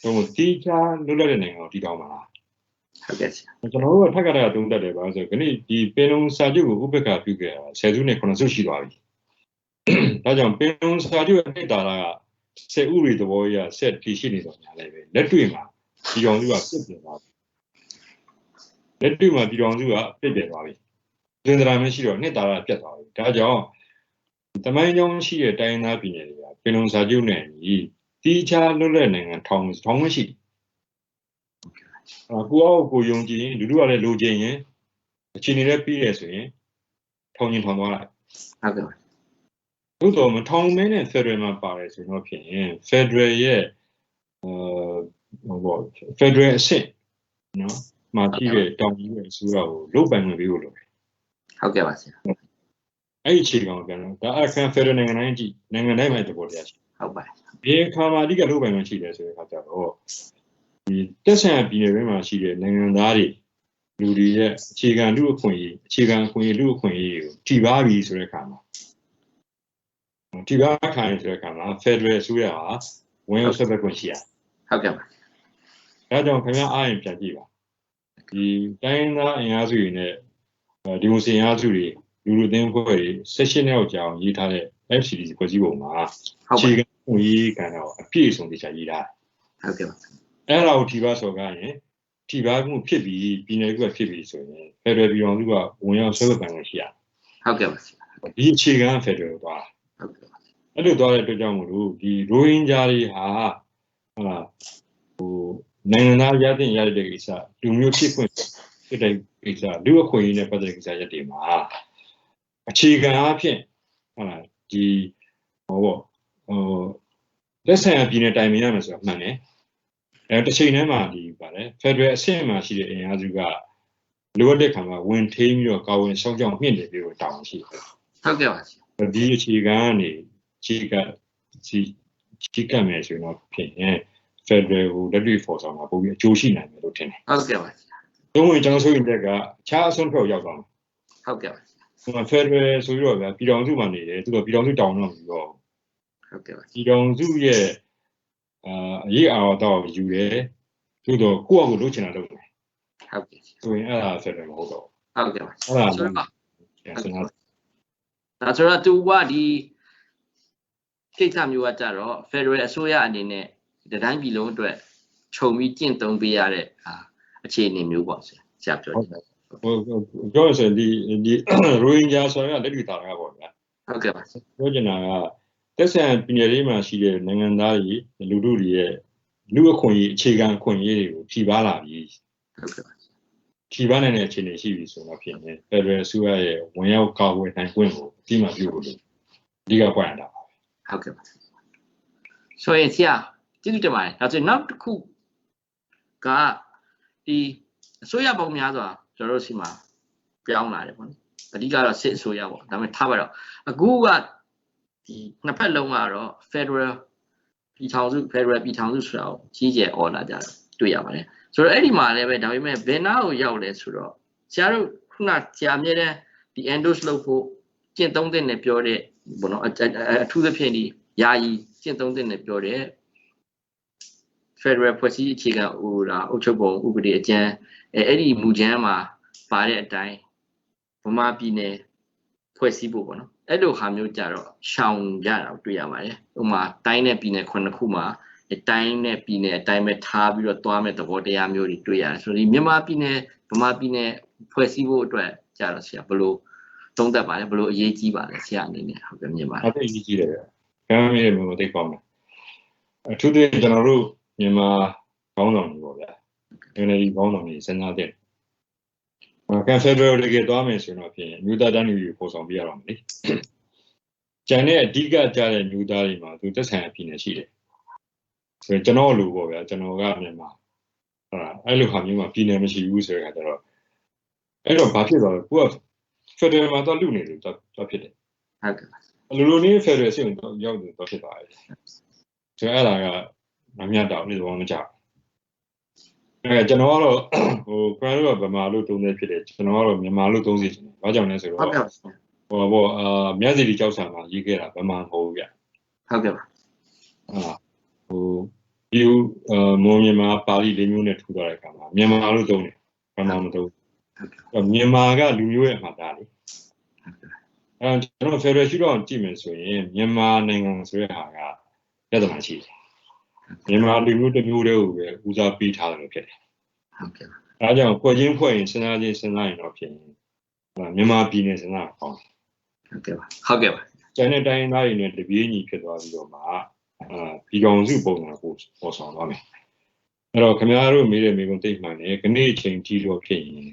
တော့တီးခြားလွတ်လပ်တဲ့နိုင်ငံကိုတည်တောင်းမှာလားဟုတ်ကဲ့ကျွန်တော်တို့ကထပ်ကြတာတုံးတက်တယ်ပါဆိုခဏဒီပင်လုံစာချုပ်ကိုဥပက္ခပြုခဲ့တာ10စုနဲ့9စုရှိသွားပြီဒါကြောင့်ပင်လုံစာချုပ်အနှစ်သာရက10ဥပဒေသဘောအရဆက်တည်ရှိနေတော့ညာလည်းပဲလက်တွေ့မှာဒီကောင်စုကပြစ်ပြသွားပြီလက်တွေ့မှာဒီကောင်စုကပြစ်ပြသွားပြီသင်္ဒရာမရှိတော့နှစ်သာရပြတ်သွားပြီဒါကြောင့်တမိုင်းကြောင်းရှိတဲ့တိုင်းသားပြည်နယ်တွေကပင်လုံစာချုပ်နဲ့ညီတီးခြားလွတ်လပ်နိုင်ငံထောင်မရှိကိုယ့်အောက်ကိုယုံကြည်ရင်လူတို့ကလည်းလိုချင်ရင်အခြေအနေနဲ့ပြီးရဆိုရင်ထောင်သွားလိုက်ဟုတ်ကဲ့သို့တော်မထောင်မင်းနဲ့ Federal မှာပါတယ်ဆိုတော့ဖြစ်ရင် Federal ရဲ့Federal အဆင့်နော်မှာကြည့်တဲ့တောင်ကြီးရဲ့အစိုးရကိုလုတ်ပိုင်ဝင်ပေးဖို့လိုတယ်ဟုတ်ကဲ့ပါဆရာအဲ့ဒီအခြေခံကိုပြန်တော့ဒါအခန်း Federal နိုင်ငံတိုင်းကြည့်နိုင်ငံတိုင်းမှာသဘောတရားရှိဟုတ်ပါဒီခါမှာအဓိကလုတ်ပိုင်ဝင်ရှိတယ်ဆိုတဲ့အခါကျတော့ဒီတက်ဆန်ပြည်နယ်တွေမှာရှိတဲ့နိုင်ငံသားတွေလူတွေရဲ့အခြေခံလူအခွင့်အရေးလူအခွင့်အရေးကိုထိပါပြီဆိုတဲ့အခါမှာထိပါခိုင်းဆိုတဲ့အခါမှာ Federal ဆိုရဟာဝင်ရောက်ဆက်သက်ခွင့်ရှိရဟုတ်ကဲ့ပါဒါကြောင့်ခင်ဗျားအားရင်ပြန်ကြည့်ပါဒီတိုင်းသားအင်အားစုတွေနဲ့ဒီမိုစီအင်အားစုတွေလူအသင်းဖွဲ့တွေ16နှစ်အောက်ကြာအောင်ရေးထားတဲ့ FCDC ဖွဲ့စည်းပုံမှာအခြေခံရေးကဏ္ဍကိုအပြည့်အစုံသိချရေးထားဟုတ်ကဲ့ပါအဲ့ဒါကိုထိပါဆိုကားရင်ထိပါမှုဖြစ်ပြီးပြည်နယ်ကဖြစ်ပြီးဆိုရင် Federal ပြည်အောင်စုကဝင်ရောက်ဆွဲသက်ပိုင်ခွင့်ရှိရဟုတ်ကဲ့ပါဒီအခြေခံ Federal သွားဟုတ်ကဲ့ပါအဲ့လိုသွားတဲ့အတွက်ကြောင့်မို့လို့ဒီရိုဟင်ဂျာတွေဟာဟုတ်လားနိုင်ငံသားရတဲ့ကိစ္စလူမျိုးဖြစ်ခွင့်ဖြစ်တဲ့ကိစ္စလူအခွင့်အရေးနဲ့ပတ်သက်တဲ့ကိစ္စရပ်တွေမှာအခြေခံအဖြစ်ဟုတ်လားဒီလက်ဆန်ပြည်နယ်တိုင်ပင်ရမယ်ဆိုတာမှန်တယ်တစ်ချိန်တည်းမှာဒီပါတယ် Federal အဆင့်မှာရှိတဲ့အင်အားစုကလိုအပ်တဲ့ခါမှာဝင်ထိန်းပြီးတော့ကာဝင်စောင့်ကြောက်မြင့်နေပြီးတော့တောင်းရှိတယ်ဟုတ်ကဲ့ပါဒီအခြေခံကနေကြီးကမယ်ဆိုတော့ဖြစ်ရင် Federal ကိုလက်တွေ့ဖော်ဆောင်တာပုံပြီးအကျိုးရှိနိုင်မယ်လို့ထင်တယ်ဟုတ်ကဲ့ပါသုံးဝင်ကျွန်တော်ဆိုရင်တက်ကခြားအဆုံးဖြတ်ရောက်သွားမှာဟုတ်ကဲ့ပါFederal ဆိုပြီးတော့ဗျာပြည်တော်စုမှာနေတယ်သူကပြည်တော်စုတောင်းတော့ပြီးတော့ဟုတ်ကဲ့ပါပြည်တော်စုရဲ့အရေးအားတော့ယူတယ်သို့တော့ကိုယ့်အကိုလုပ်ချင်တာလုပ်တယ်ဟုတ်ကဲ့ဆိုရင်အဲ့ဒါ Federal မဟုတ်တော့ဟုတ်ကဲ့ပါအဲ့ဒါဆိုတော့ဒါဆိုတော့သူကဒီကိစ္စမျိုးကကြတော့ Federal အစိုးရအနေနဲ့ဒီတိုင်းပြည်လုံးအတွက်ခြုံပြီးကျင့်သုံးပေးရတဲ့အခြေအနေမျိုးပေါ့ဆရာပြောတယ်ပြောရရင်ဒီရိုဟင်ဂျာဆိုတာလက်တွေ့တာပေါ့ဗျာဟုတ်ကဲ့ပါပြောချင်တာကတက်ဆန်ပြည်နယ်လေးမှာရှိတဲ့နိုင်ငံသားတွေလူထုတွေရဲ့လူအခွင့်အရေးအခြေခံအခွင့်အရေးတွေကိုထိပါလာပြီဟုတ်ကဲ့ပါထိပါနိုင်တဲ့အခြေအနေရှိပြီဆိုတော့ဖြစ်နေ Federal အစိုးရရဲ့ဝင်ရောက်ကာကွယ်နိုင်ခွင့်ကိုအတိအမှပြုဖို့လို့အဓိကပွင့်တာပါဟုတ်ကဲ့ပါဆိုရင်ဆရာကျေးဇူးတင်ပါတယ်ဒါဆိုနောက်တစ်ခုကဒီအစိုးရပေါင်းများစွာကျွန်တော်တို့ရှိမှာပြောင်းလာတယ်ပေါ့နော်အဓိကတော့စစ်အစိုးရပေါ့ဒါပေမဲ့ထားပါတော့အခုကဒီနှစ်ဖက်လုံးကတော့ Federal ပြည်ထောင်စုဆိုတာကိုကြီးကျယ်អော်လာကြတယ်တွေ့ရပါတယ်ဆိုတော့အဲ့ဒီမှာလည်းပဲဒါပေမဲ့ဘယ်နာကိုရောက်လဲဆိုတော့ဆရာတို့ခုနဆရာမြဲတဲ့ဒီ endorse လုပ်ဖို့ကျင့်သုံးတဲ့နဲ့ပြောတဲ့ဘောနော်အထူးသဖြင့်ဒီယာယီကျင့်သုံးတဲ့နဲ့ပြောတဲ့ Federal ဖွဲ့စည်းအခြေခံဥပဒေအုပ်ချုပ်ပုံဥပဒေအကျဉ်းအဲ့ဒီမူကြမ်းမှာပါတဲ့အတိုင်းဗမာပြည်နယ်ဖွဲ့စည်းဖို့ပေါ့နော်အဲ့လိုဟာမျိုးကြတော့ရှောင်ကြတာတွေ့ရပါတယ်ဥပမာတိုင်းနဲ့ပြည်နယ်9ခုမှာတိုင်းနဲ့ပြည်နယ်အတိုင်းပဲထားပြီးတော့တွားမဲ့သဘောတရားမျိုးတွေတွေ့ရတယ်ဆိုတော့ဒီမြန်မာပြည်နယ် ဗမာပြည်နယ်ဖွဲ့စည်းဖို့အတွက်ကြာတော့ဆရာဘလို့သုံးသပ်ပါလဲဘလို့အရေးကြီးပါလဲဆရာအနေနဲ့ဟုတ်ကဲ့မြင်ပါ အဲ့ဒါအရေးကြီးတယ်ဗျာ။ကျွန်တော်မျိုးသိကောင်းတယ်။အထူးသဖြင့်ကျွန်တော်တို့မြန်မာခေါင်းဆောင်တွေပေါ့ဗျာ။ဒီခေါင်းဆောင်တွေစဉ်းစားတဲ့ကန်ဖက်ဒရယ်တကယ်သွားမယ်ဆိုတော့ဖြင့်မြို့သားတန်းတွေပေါ်ဆောင်ပြရအောင်လေ။ကျန်တဲ့အဓိကကြားတဲ့မြို့သားတွေမှာသူသက်ဆိုင်ရာပြည်နယ်ရှိတယ်။ဆိုရင်ကျွန်တော်လိုပေါ့ဗျာကျွန်တော်ကမြန်မာအဲ့လိုဟာမျိုးမှာပြည်နယ်မရှိဘူးဆိုတဲ့အခါကျတော့အဲ့တော့ဘာဖြစ်သွားလဲကိုကဖက်ဒရယ်မှာတော့လူနေလို့တော့ဖြစ်တယ် ဟုတ်ကဲ့ လူနေဖက်ဒရယ်စီကိုရောက်တယ်တော့ဖြစ်သွားတယ်ဆိုတော့အဲ့ဒါကမမြတ်တော့နေတော့မကြောက်ကျွန်တော်ကတော့ခရတို့ကဗမာလို့တုံးနေဖြစ်တယ်ကျွန်တော်ကတော့မြန်မာလို့တုံးစီချင်တယ်ဘာကြောင့်လဲဆိုတော့မြတ်စီတီကြောက်ဆံမှာရေးခဲ့တာဗမာမဟုတ်ဘူးဗျဟုတ်ကဲ့ပါဒီမွန်မြန်မာပါဠိလေးမျိုးနဲ့ထူသွားတဲ့အခါမှာမြန်မာလို့တုံးတယ်ဗမာမတုံးမြန်မာကလူမျိုးရဲ့အမှားဒါလေကျွန်တော်ဖက်ဒရယ်ရှိတော့ကြည့်မယ်ဆိုရင်မြန်မာနိုင်ငံဆိုတဲ့ဟာကပြဿနာရှိတယ်မြန်မာလူမျိုးတစ်မျိုးတည်းကိုပဲဦးစားပေးထားတယ်လို့ဖြစ်တယ်ဟုတ်ကဲ့ဒါကြောင့်ဖွဲ့ချင်းဖွဲ့ရင်စဉ်းစားရင်တော့ဖြစ်ရင်မြန်မာပြည်နယ်စဉ်းစားအောင်ဟုတ်ကဲ့ပါဟုတ်ကဲ့ပါကျန်တဲ့တိုင်းသားတွေနဲ့တပြေးညီဖြစ်သွားပြီးတော့မှဒီကောင်စုပုံစံကိုပေါ်ဆောင်သွားမယ်အဲ့တော့ခင်ဗျားတို့မေးတဲ့မိကုံသိမှန်တယ်ခဏအချိန်ကြီးတော့ဖြစ်ရင်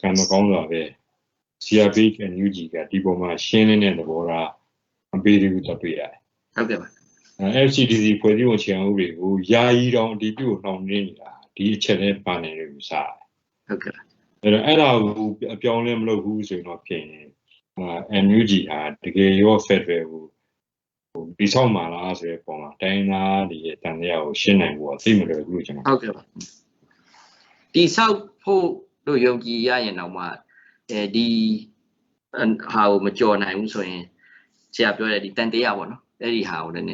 ကံမကောင်းတော့ပဲ CRPH and UG ကဒီပုံမှာရှင်းနေတဲ့သဘောထားအပေးသေးဘူးတော့တွေ့ရတယ်ဟုတ်ကဲ့ပါFCDC ဖွဲ့စည်းပုံခြေအောင်ဥပဒေကိုယာယီတောင်အတည်ပြုနှောင့်နှင်းနေတာဒီအချက်နဲ့ပါနေတယ်လို့စားဟုတ်ကဲ့အဲ့ဒါကိုအပြောင်းလဲမလုပ်ဘူးဆိုရင်တော့ဖြစ်ရင်NUG ဟာတကယ်ရော Federal ကိုဒီဆောင်မှာလားဆိုတဲ့ပုံမှာတိုင်းသားတွေရဲ့တန်တရားကိုရှင်းနိုင်ဖို့သိမလွယ်ဘူးလို့ကျွန်တော်ဟုတ်ကဲ့ပါဒီဆောက်ဖို့လို့ယုံကြည်ရရင်တော့မှဒီဟာကိုမကြော်နိုင်ဘူးဆိုရင်ဆရာပြောတဲ့ဒီတန်တရားပေါ့နော်အဲ့ဒီဟာကိုလည်း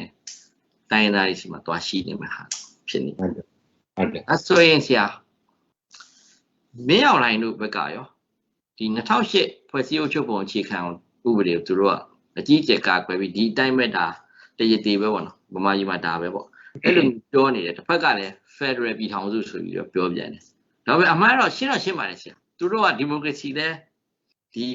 တိုင်းသားတွေရှိမှသွားရှိနေမှာဟာဖြစ်နေဟုတ်တယ်အဲ့ဆိုရင်ဆရာမင်းအောင်လိုင်းတို့ဘက်ကရောဒီ2008ဖွဲ့စည်းအုပ်ချုပ်ပုံအခြေခံဥပဒေကိုသူတို့ကအကြီးအကျယ်ကာကွယ်ပြီးဒီအတိုင်းပဲဒါတရည်တည်ပဲပေါ့နော်ဗမာပြည်မှာဒါပဲပေါ့အဲ့လိုပြောနေတယ်တစ်ဖက်ကလည်း Federal ပြည်ထောင်စုဆိုပြီးတော့ပြောပြန်တယ်ဒါပေမဲ့အမှန်တော့ရှင်းပါတယ်ဆရာသူတို့ကဒီမိုကရေစီလဲဒီ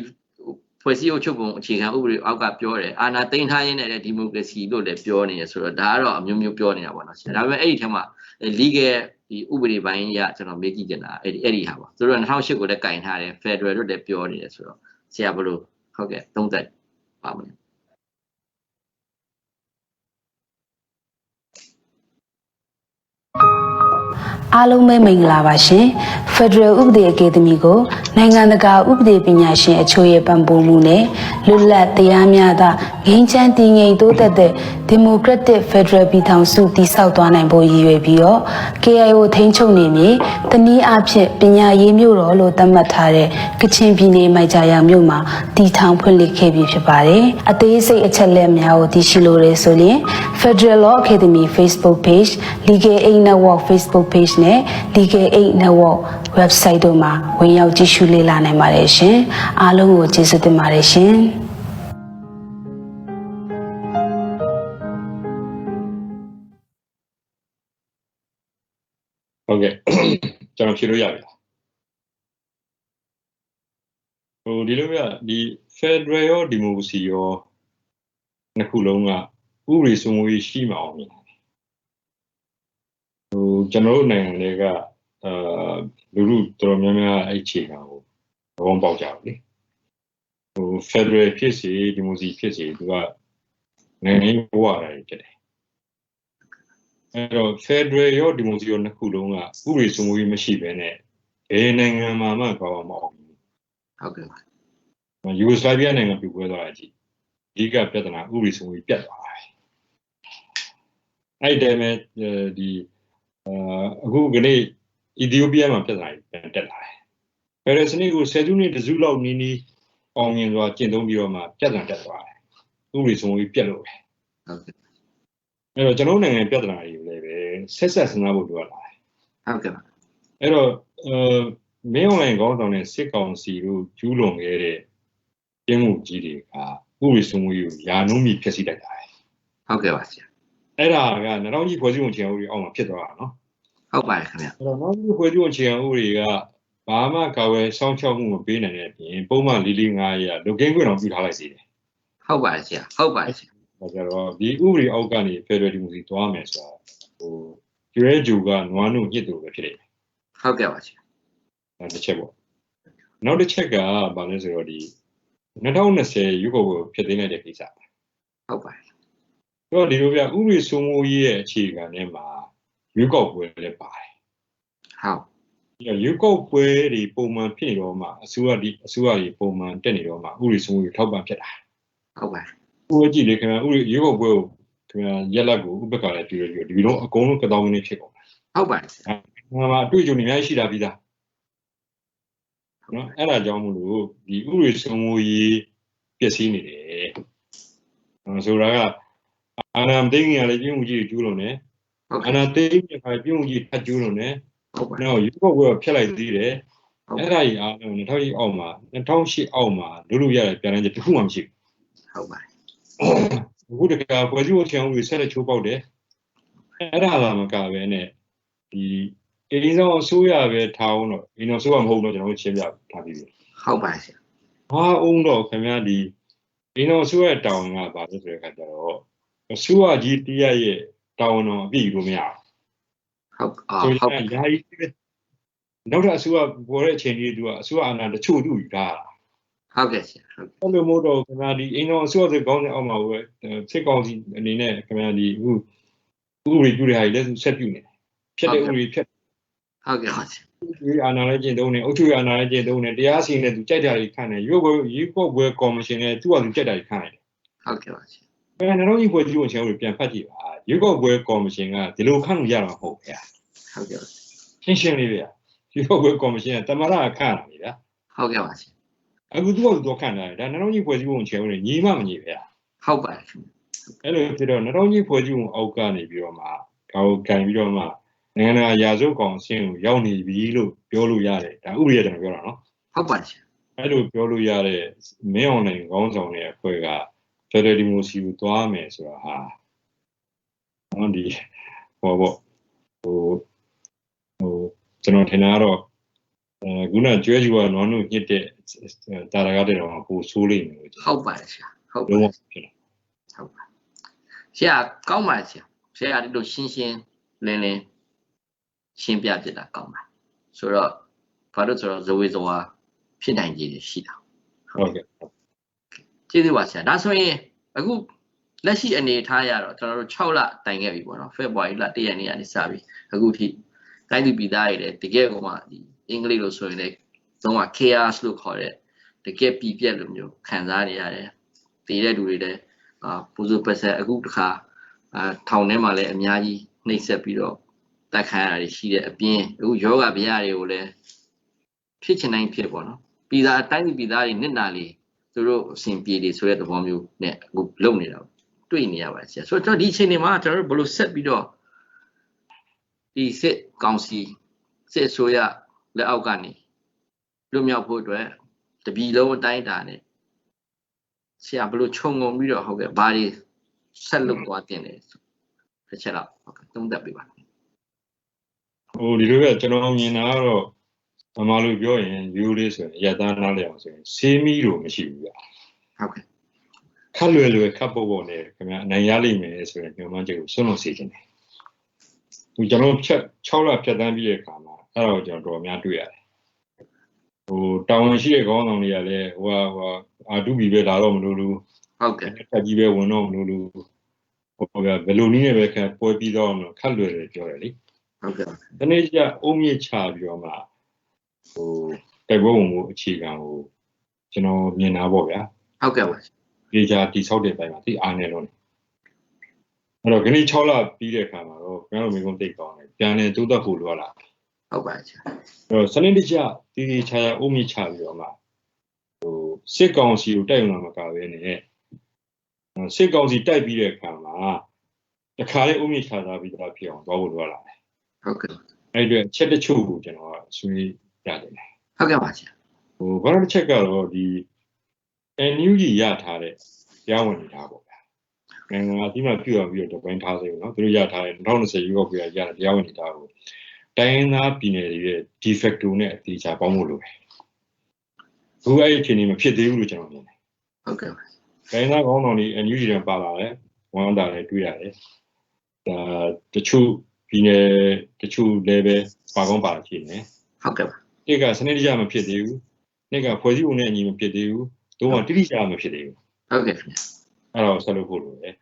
ဖွဲ့စည်းအုပ်ချုပ်ပုံအခြေခံဥပဒေအောက်ကပြောတယ်အာဏာသိမ်းထားရင်းနဲ့ဒီမိုကရေစီလို့လည်းပြောနေတယ်ဆိုတော့ဒါကတော့အမျိုးမျိုးပြောနေတာပေါ့နော်ဆရာဒါပေမဲ့အဲ့ဒီထဲမှာ legal ဒီဥပဒေပိုင်းရကျွန်တော်မေးကြည့်နေတာအဲ့ဒီဟာပါသူတို့2008ကိုလည်းကင်ထားတယ် Federal လို့လည်းပြောနေတယ်ဆိုတော့ဆရာဘယ်လိုဟုတ်ကဲ့သုံးသပ်ပါမလဲအားလုံးပဲမင်္ဂလာပါရှင် Federal ဥပဒေအကယ်ဒမီကိုနိုင်ငံတကာဥပဒေပညာရှင်အချို့ရဲ့ပံ့ပိုးမှုနဲ့လွတ်လပ်တရားမျှတငြိမ်းချမ်းတည်ငြိမ်တိုးတက်တဲ့ Democratic Federal ပြည်ထောင်စုတည်ဆောက်သွားနိုင်ဖို့ရည်ရွယ်ပြီးတော့ KIO ထိန်းချုပ်နေမြေတနည်းအားဖြင့်ပညာရေးမြို့တော်လို့သတ်မှတ်ထားတဲ့ကချင်ပြည်နယ်မိုင်ဂျာယာမြို့မှာတည်ထောင်ဖွင့်လှစ်ခဲ့ပြီးဖြစ်ပါတယ်အသေးစိတ်အချက်လက်များကိုသိရှိလိုရဆိုရင် Federal Law Academy Facebook Page Legal Aid Network Facebook Page နဲ့ Legal Aid Network website တို့မှာဝင်ရောက်ကြည့်ရှုလေ့လာနိုင်ပါတယ်ရှင်အားလုံးကိုကျေးဇူးတင်ပါတယ်ရှင်ဟုတ်ကဲ့ကျွန်တော်ဖြေလို့ရပြီဒီလိုပြဒီ Federal ရော Democracy ရောနှစ်ခုလုံးကဥပဒေစိုးမိုးရေးရှိမအောင်မြင်ကျွန်တော်တို့နိုင်ငံတွေကလူလူတော်များများအဲ့ခြေခံကိုသဘောပေါက်ကြပါလေFederal ဖြစ်စီ Democracy ဖြစ်စီသူကနိုင်ငံရေးဘဝတိုင်းဖြစ်တယ်အဲ့တော့ Federal ရော Democracy ရောနှစ်ခုလုံးကဥပဒေစိုးမိုးရေးမရှိဘဲနဲ့ဘယ်နိုင်ငံမှာမှကောင်းအောင်မအောင်ဟုတ်ကဲ့ယူဂိုစလာဗီးယားနိုင်ငံပြိုကွဲသွားတာကြီးအဓိကပြဿနာဥပဒေစိုးမိုးရေးပြတ်သွားတယ်အဲ့ဒီတည်းမဲ့ဒီအခုကနေ့အီသီယိုးပီးယားမှာပြဿနာတက်လာတယ်။ဖက်ဒရယ်စနစ်ကို10စုနှစ်တစုလောက်နီးနီးအောင်မြင်စွာကျင့်သုံးပြီးတော့မှပြဿနာတက်သွားတယ်။ဥပဒေစိုးမိုးရေးပြတ်လို့ပဲ။ဟုတ်ကဲ့။အဲ့တော့ကျွန်တော်နိုင်ငံပြဿနာတွေကိုလည်းပဲဆက်စဉ်းစားဖို့လိုလာတယ်။ဟုတ်ကဲ့။အဲ့တော့မင်းအောင်လှိုင်ခေါင်းဆောင်တဲ့စစ်ကောင်စီတို့ကျူးလွန်ခဲ့တဲ့ကျင်းမှုကြီးတွေကဥပဒေစိုးမိုးရေးကိုယာနှုံးပြီးဖျက်ဆီးလိုက်တာပဲ။ဟုတ်ကဲ့ပါဆရာ။အဲ့ဒါက2000ကြီးဖွဲ့စည်းပုံအခြေခံဥပဒေအောက်မှာဖြစ်သွားတာနော် ဟုတ်ပါတယ်ခင်ဗျာ အဲ့တော့နောက်တစ်ခုဖွဲ့စည်းပုံအခြေခံဥပဒေကဘာမှကာဝယ်စောင့်ရှောက်မှုမပေးနိုင်တဲ့အပြင်ပုံမှန်445ရလုတ်ကင်းခွင့်တော်ပြုထားလိုက်သေးတယ် ဟုတ်ပါတယ်ဆရာဟုတ်ပါတယ်ဆရာ ။ဒါကြတော့ဒီဥပဒေအောက်ကနေဖက်ဒရယ်ဒီမိုကရေစီသွားမယ်ဆိုတာကျွဲဂျူကနွားနှုတ်ညစ်တူပဲဖြစ်နေတယ် ဟုတ်ကဲ့ပါဆရာ ။ဒါတစ်ချက်ပေါ့။နောက်တစ်ချက်ကဘာလဲဆိုတော့ဒီ2020ရွေးကောက်ပွဲဖြစ်သိမ်းလိုက်တဲ့ကိစ္စ ဟုတ်ပါတယ် ။တော့ဒီလိုပြဥပဒေစိုးမိုးရေးရဲ့အခြေခံထဲမှာရွေးကောက်ပွဲလည်းပါတယ် ဟုတ် ။ရွေးကောက်ပွဲတွေပုံမှန်ဖြစ်နေတော့မှအစိုးရတွေပုံမှန်တက်နေတော့မှဥပဒေစိုးမိုးရေးထောက်ပံ့ဖြစ်တာ ဟုတ်ပါတယ် ။ဥပဒေကြည့်လေခင်ဗျာဥပဒေရွေးကောက်ပွဲကိုခင်ဗျာရက်လက်ကိုဥပက္ခလည်းပြည့်ရဒီလိုအကုန်လုံးကတောင်းနေဖြစ်ကုန် ဟုတ်ပါတယ်ဆရာ ။မှာအတွေ့အကြုံတွေအများကြီးရှိတာပြီးသား။နော်အဲ့ဒါကြောင့်မို့လို့ဒီဥပဒေစိုးမိုးရေးပျက်စီးနေတယ်။ဆိုတာကအာဏာသိမ်းရလည်းပြည်မှုကြီးကျူးလွန်တယ် ဟုတ် ။ ကဲ့ အာဏာသိမ်းရလည်းပြည်မှုကြီးထပ်ကျူးလွန်တယ် ဟုတ်ပါ ။နောက်ရွေးကောက်ပွဲဖျက်လိုက်သေးတယ် ဟုတ် ။အဲ့ဒါကြီးအားလုံး2008အောက်မှာ2008အောက်မှာလုပ်ရတဲ့ပြန်လည်ချက်တစ်ခုမှမရှိ ဟုတ်ပါတယ် ဘူး။အခုတခါဖွဲ့စည်းပုံအခြေခံဥပဒေဆက်လက်ချိုးပေါက်တယ်။အဲ့ဒါလာမကပဲနဲ့ဒီအင်းဆောင်အစိုးရပဲထားအောင်တော့အင်းဆောင်အစိုးရမဟုတ်တော့ကျွန်တော်တို့ရှင်းပြထားပြီးပြီ ဟုတ်ပါတယ်ဆရာ ။ဟာအောင်တော့ခင်ဗျားဒီအင်းဆောင်အစိုးရတောင်းကပါလို့ဆိုတဲ့အခါကျတော့အစိုးရကြီးတရက်ရဲ့တောင်းတော့အပြည့်လို့မရဘူး ဟုတ် ။ ဆို ဟုတ် ရင်ယာယီနောက်ထပ်အစိုးရပေါ်တဲ့အချိန်ကြီးသူကအစိုးရအာဏာတချို့သူ့ယူထားတာ ဟုတ်ကဲ့ဆရာဟုတ် အဲ့လိုမို့တော့ခင်ဗျာဒီအင်းဆောင်အစိုးရစစ်ကောင်းတဲ့အောက်မှာပဲစစ်ကောင်းစီအနေနဲ့ခင်ဗျာဒီအခုဥပဒေပြုတဲ့ဟာကြီးလည်းဆက်ပြုနေတယ်ဖြတ်တဲ့ဥပဒေဖြတ် ဟုတ်ကဲ့ပါဆရာ ဒီအာဏာလည်းကျင့်သုံးနေအုပ်ချုပ်ရေးအာဏာလည်းကျင့်သုံးနေတရားစီရင်တဲ့သူကြိုက်တာတွေခံတယ်ရွေးကောက်ပွဲကော်မရှင်နဲ့သူ့ဟာသူကြိုက်တာတွေခံတယ် ဟုတ်ကဲ့ပါဆရာ အဲ့ဒါနောက်ကြီးဖွဲ့စည်းပုံအခြေခံဥပဒေပြန်ဖတ်ကြည့်ပါရွေးကောက်ပွဲကော်မရှင်ကဒီလိုခံလို့ရတာမဟုတ်ဗျာ ဟုတ်ကဲ့ပါ ရှင်းရှင်းလေးဗျာရွေးကောက်ပွဲကော်မရှင်ကတမရခန့်တာလေဗျာ ဟုတ်ကဲ့ပါဆရာ အခုသူ့ဟာသူခန့်တာဒါနောက်ကြီးဖွဲ့စည်းပုံအခြေခံဥပဒေညီမမညီဗျာ ဟုတ်ပါတယ်ခင်ဗျ အဲ့လိုဖြစ်တော့နောက်ကြီးဖွဲ့စည်းပုံအောက်ကနေပြီးတော့မှဒါကိုကင်ပြီးတော့မှနိုင်ငံတော်ရာဇဝတ်ကောင်အဆင့်ကိုရောက်နေပြီလို့ပြောလို့ရတယ်ဒါဥပဒေကကျွန်တော်ပြောတာနော် ဟုတ်ပါတယ်ဆရာ အဲ့လိုပြောလို့ရတဲ့မင်းအောင်နိုင်ခေါင်းဆောင်တဲ့အဖွဲ့ကဖက်ဒရယ်ဒီမိုကရေစီကိုသွားမယ်ဆိုတာဟာဒီဟိုပေါ့ကျွန်တော်ထင်တာကတော့ခုနကျွဲကျူကနွားနှုတ်ညစ်တဲ့တာရကားတဲ့တော့ပိုဆိုးလိမ့်မယ်လို့ ဟုတ်ပါတယ်ဆရာဟုတ်ပါ လုံး တ ဝ ယ် ဖြစ်တယ် ဟုတ်ပါဆရာကောင်းပါဆရာဆရာဒီလိုရှင်းရှင်းလင်းလင်းရှင်းပြပြတာကောင်းပါဆိုတော့ဘာလို့ဆိုတော့ဇဝေဇဝါဖြစ်နိုင်ခြေရှိတာ ဟုတ်ကဲ့ ကျေးဇူးပါဆရာဒါဆိုရင်အခုလက်ရှိအနေထားရတော့ကျွန်တော်တို့6လတိုင်ခဲ့ပြီပေါ့နော်ဖေဖော်ဝါရီလ1ရက်နေ့ကနေစပြီးအခုထိတိုင်းသူပြည်သားတွေလည်းတကယ်ကိုမှဒီအင်္ဂလိပ်လို့ဆိုရင်လည်းသုံးက chaos လို့ခေါ်တဲ့တကယ်ပြပြက်လို့မျိုးခံစားနေရတယ်တည်တဲ့လူတွေလည်းပူဇော်ပတ်ဆက်အခုတခါထောင်ထဲမှာလည်းအများကြီးနှိပ်စက်ပြီးတော့တိုက်ခိုင်းရတာရှိတဲ့အပြင်အခုယောဂဗျာတွေကိုလည်းဖြစ်ချင်တိုင်းဖြစ်ပေါ့နော်ပြည်သားတိုင်းသူပြည်သားတွေနစ်နာလေသူတို့အစဉ်ပြေတွေဆိုတဲ့သဘောမျိုးနဲ့အခုလုံနေတာတွေ့နေရပါတယ်ဆရာဆိုတော့ဒီအချိန်တွေမှာကျွန်တော်တို့ဘယ်လိုဆက်ပြီးတော့ဒီစစ်ကောင်စီစစ်ဆိုရလက်အောက်ကနေလွတ်မြောက်ဖို့အတွက်တပြည်လုံးအတိုင်းအတာနဲ့ဆရာဘယ်လိုခြုံငုံပြီးတော့ဟုတ်ကဲ့ဘာတွေဆက်လုပ်သွားတင်တယ်တစ်ချက်တော့ဟုတ်ကဲ့သုံးသပ်ပေးပါ ဒီလိုပဲကျွန်တော်မြင်တာကတော့ဗမာလိုပြောရင်ရိုးလေးဆိုရင်ရတနာလေအောင်ဆိုရင်ဆေးမီးလို့မရှိဘူးဗျ ဟုတ်ကဲ့ ခက်လွယ်ခက်ပေါ့နဲ့ခင်ဗျာအနိုင်ရလိမ့်မယ်ဆိုရင်ညွှန်မှန်းချက်ကိုစွန့်လွတ်စေခြင်းတယ်ကျွန်တော်6လဖြတ်တန်းပြီးတဲ့အခါမှာအဲ့ဒါကိုကျွန်တော်တော်များတွေ့ရတယ်တာဝန်ရှိတဲ့ခေါင်းဆောင်တွေကလည်းအာတူဘီပဲလာတော့မလို့လို့ ဟုတ်ကဲ့ တက်ကြီးပဲဝင်တော့မလို့လို့ဘယ်လိုနည်းနဲ့ပဲခံပွဲပြီးတော့ခက်လွယ်တယ်ပြောတယ်လေ ဟုတ်ကဲ့ ဒီနေ့ကျအုံးမြင့်ချပြီးတော့မှတိုက်ပွဲဝင်မှုအခြေခံကိုကျွန်တော်မြင်တာပေါ့ဗျာ ဟုတ်ကဲ့ပါ ဒီကြတိဆောက်တဲ့ပိုင်းမှာသိအားနေလို့နေအဲ့တော့ခဏ6လပြီးတဲ့အခါမှာတော့ကျွန်တော်မိကုန်းတိတ်ကောင်းတယ်ပြန်နေတိုးတက်ဖို့လိုလာ ဟုတ်ပါဆရာ အဲ့တော့စနစ်တကျဒီခြာအုံးမြင့်ချပြီးတော့မှစစ်ကောင်စီကိုတိုက်ဝင်လာမှာကပဲနေစစ်ကောင်စီတိုက်ပြီးတဲ့အခါမှာတခါလေးအုံးမြင့်ချသားပြီးတော့ဖြစ်အောင်သွားဖို့လိုလာတယ် ဟုတ်ကဲ့ အဲ့ဒီချက်တချို့ကိုကျွန်တော်ကဆွေးရတယ် ဟုတ်ကဲ့ပါဆရာ ဘာလို့တစ်ချက်ကတော့ဒီ NUG ရထားတဲ့တရားဝင်နေတာပေါ့ဗျာနိုင်ငံအကြီးမှပြုတ်ပြီးတော့တပိုင်းထားစေဘူးเนาะသူတို့ရထားတဲ့2020ရွေးကောက်ပွဲရတဲ့တရားဝင်နေတာကို တိုင်းသားပြည်နယ်တွေရဲ့ de facto နဲ့အသေးချာပေါင်းဖို့လိုတယ်အခုအဲ့ဒီအခြေအနေမဖြစ်သေးဘူးလို့ကျွန်တော်မြင်တယ်ဟုတ်ကဲ့တိုင်းသားကောင်းတော်တွေ NUG တွေပါလာတယ်ဝန်တာလည်းတွေ့ရတယ်ဒါတချို့ပြည်နယ်တချို့ level ပါကောင်းပါရှိနေဟုတ်ကဲ့ဒီကစနစ်တကျမဖြစ်သေးဘူးနေ့ကဖွဲ့စည်းပုံနဲ့အညီမဖြစ်သေးဘူးတော့တိတိကျကျမဖြစ်သေးဘူးဟုတ်ကဲ့အဲ့တော့ဆက်လုပ်ဖို့လိုတယ်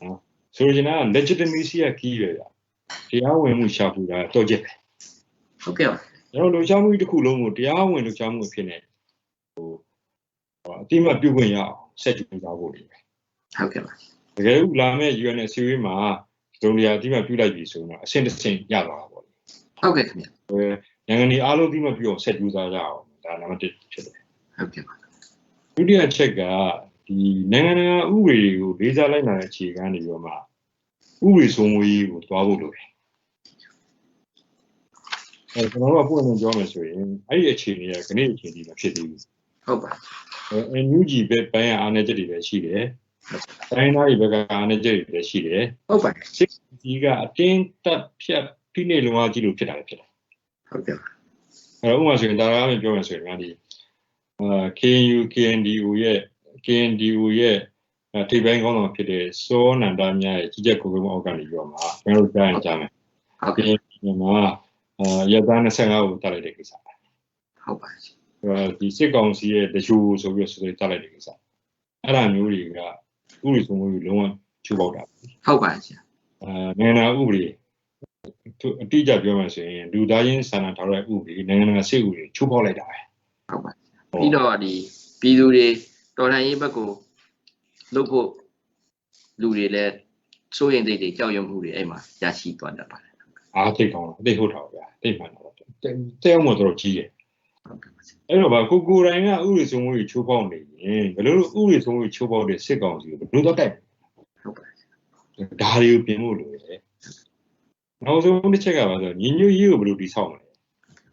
နော်ဆိုရင်က legitimacy က key ပဲဗျတရားဝင်မှုရှာဖွေတာတော့ကျက်ပဲဟုတ်ကဲ့ကျွန်တော်လုံခြားမှုတစ်ခုလုံးကိုတရားဝင်လုံခြားမှုအဖြစ်နဲ့အတိမပြုခွင့်ရအောင်ဆက်ကြိုးစားဖို့လိုတယ်ဟုတ်ကဲ့တကယ်လို့လာမဲ့ UN အစည်းအဝေးမှာဒုံရအတိမပြုလိုက်ပြီဆိုတော့အဆင့်တစ်ဆင့်ရသွားတာပေါ့ဟုတ်ကဲ့ခင်ဗျနိုင်ငံတွေအားလုံးဒီမှာပြုအောင်ဆက်ကြိုးစားကြအောင်ဒါနံပါတ်1ဖြစ်တယ်ဟုတ်ကဲ့ဒုတိယချက်ကဒီနိုင်ငံတကာဥပဒေကိုလေးစားလိုက်နိုင်တဲ့အခြေခံတွေရောမှာဥပဒေစိုးမိုးရေးကိုသွားဖို့လိုတယ်ကျွန်တော်တို့အပွင့်နဲ့ပြောမယ်ဆိုရင်အဲ့ဒီအခြေအနေကခဏအခြေအနေမဖြစ်သေးဘူးဟုတ်ပါ NUG ပဲပိုင်းအားနေချက်တွေလည်းရှိတယ်တိုင်းသားတွေဘက်ကအားနေချက်တွေလည်းရှိတယ်ဟုတ်ပါစစ်ဒီကအတင်းတက်ဖြတ်ဖိနေလုံအောင်ကြည့်လို့ဖြစ်တာလည်းဖြစ်တယ်ဟုတ်ကဲ့ဥပမာဆိုရင်ဒါကလည်းပြောမယ်ဆိုရင်ဒီKNU KNDO ရဲ့ထိပ်ပိုင်းကောင်းဆောင်ဖြစ်တဲ့စောနန္ဒမြရဲ့ကြီးကြပ်ကိုယ်ပုံအောက်ကနေပြောမှာကျွန်တော်တို့ကြားရင်ကြားမယ်ဟုတ်ကဲ့ဒီမှာရသား25ကိုတက်လိုက်တဲ့ကိစ္စဟုတ်ပါဒီစစ်ကောင်စီရဲ့တချို့ဆိုပြီးဆိုတက်လိုက်တဲ့ကိစ္စအဲ့ဒါမျိုးတွေကဥပဒေစိုးမိုးရေးလုံးဝချိုးပေါက်တာဟုတ်ပါရှင်နိုင်ငံဥပဒေအတိအကျပြောမှဆိုရင်လူသားချင်းစာနာထောက်ထားဥပဒေနိုင်ငံတကာစစ်ဥပဒေချိုးပေါက်လိုက်တာပဲဟုတ်ပါပြီးတော့ဒီပြည်သူတွေတော်လှန်ရေးဘက်ကိုလုပ်ဖို့လူတွေလည်းစိုးရင်တွေကြောက်ရွံ့မှုတွေအဲ့မှာရရှိသွားတတ်ပါတယ်အားသိကောင်းတော့သိဟုတ်တာဗျာသိမှန်တော့တဲအောင်မတော်ကြီးရဲ့အဲ့တော့ဗာကိုယ်တိုင်ကဥပဒေစိုးမိုးရေးချိုးပေါက်နေရင်ဘယ်လိုဥပဒေစိုးမိုးရေးချိုးပေါက်တဲ့စစ်ကောင်စီကိုဘယ်လိုတော့တိုက်ဟုတ်ပါဒါတွေကိုပြင်ဖို့လိုတယ်နောက်ဆုံးတစ်ချက်ကပါဆိုညီညွတ်ရေးကိုဘယ်လိုတည်ဆောက်မလဲ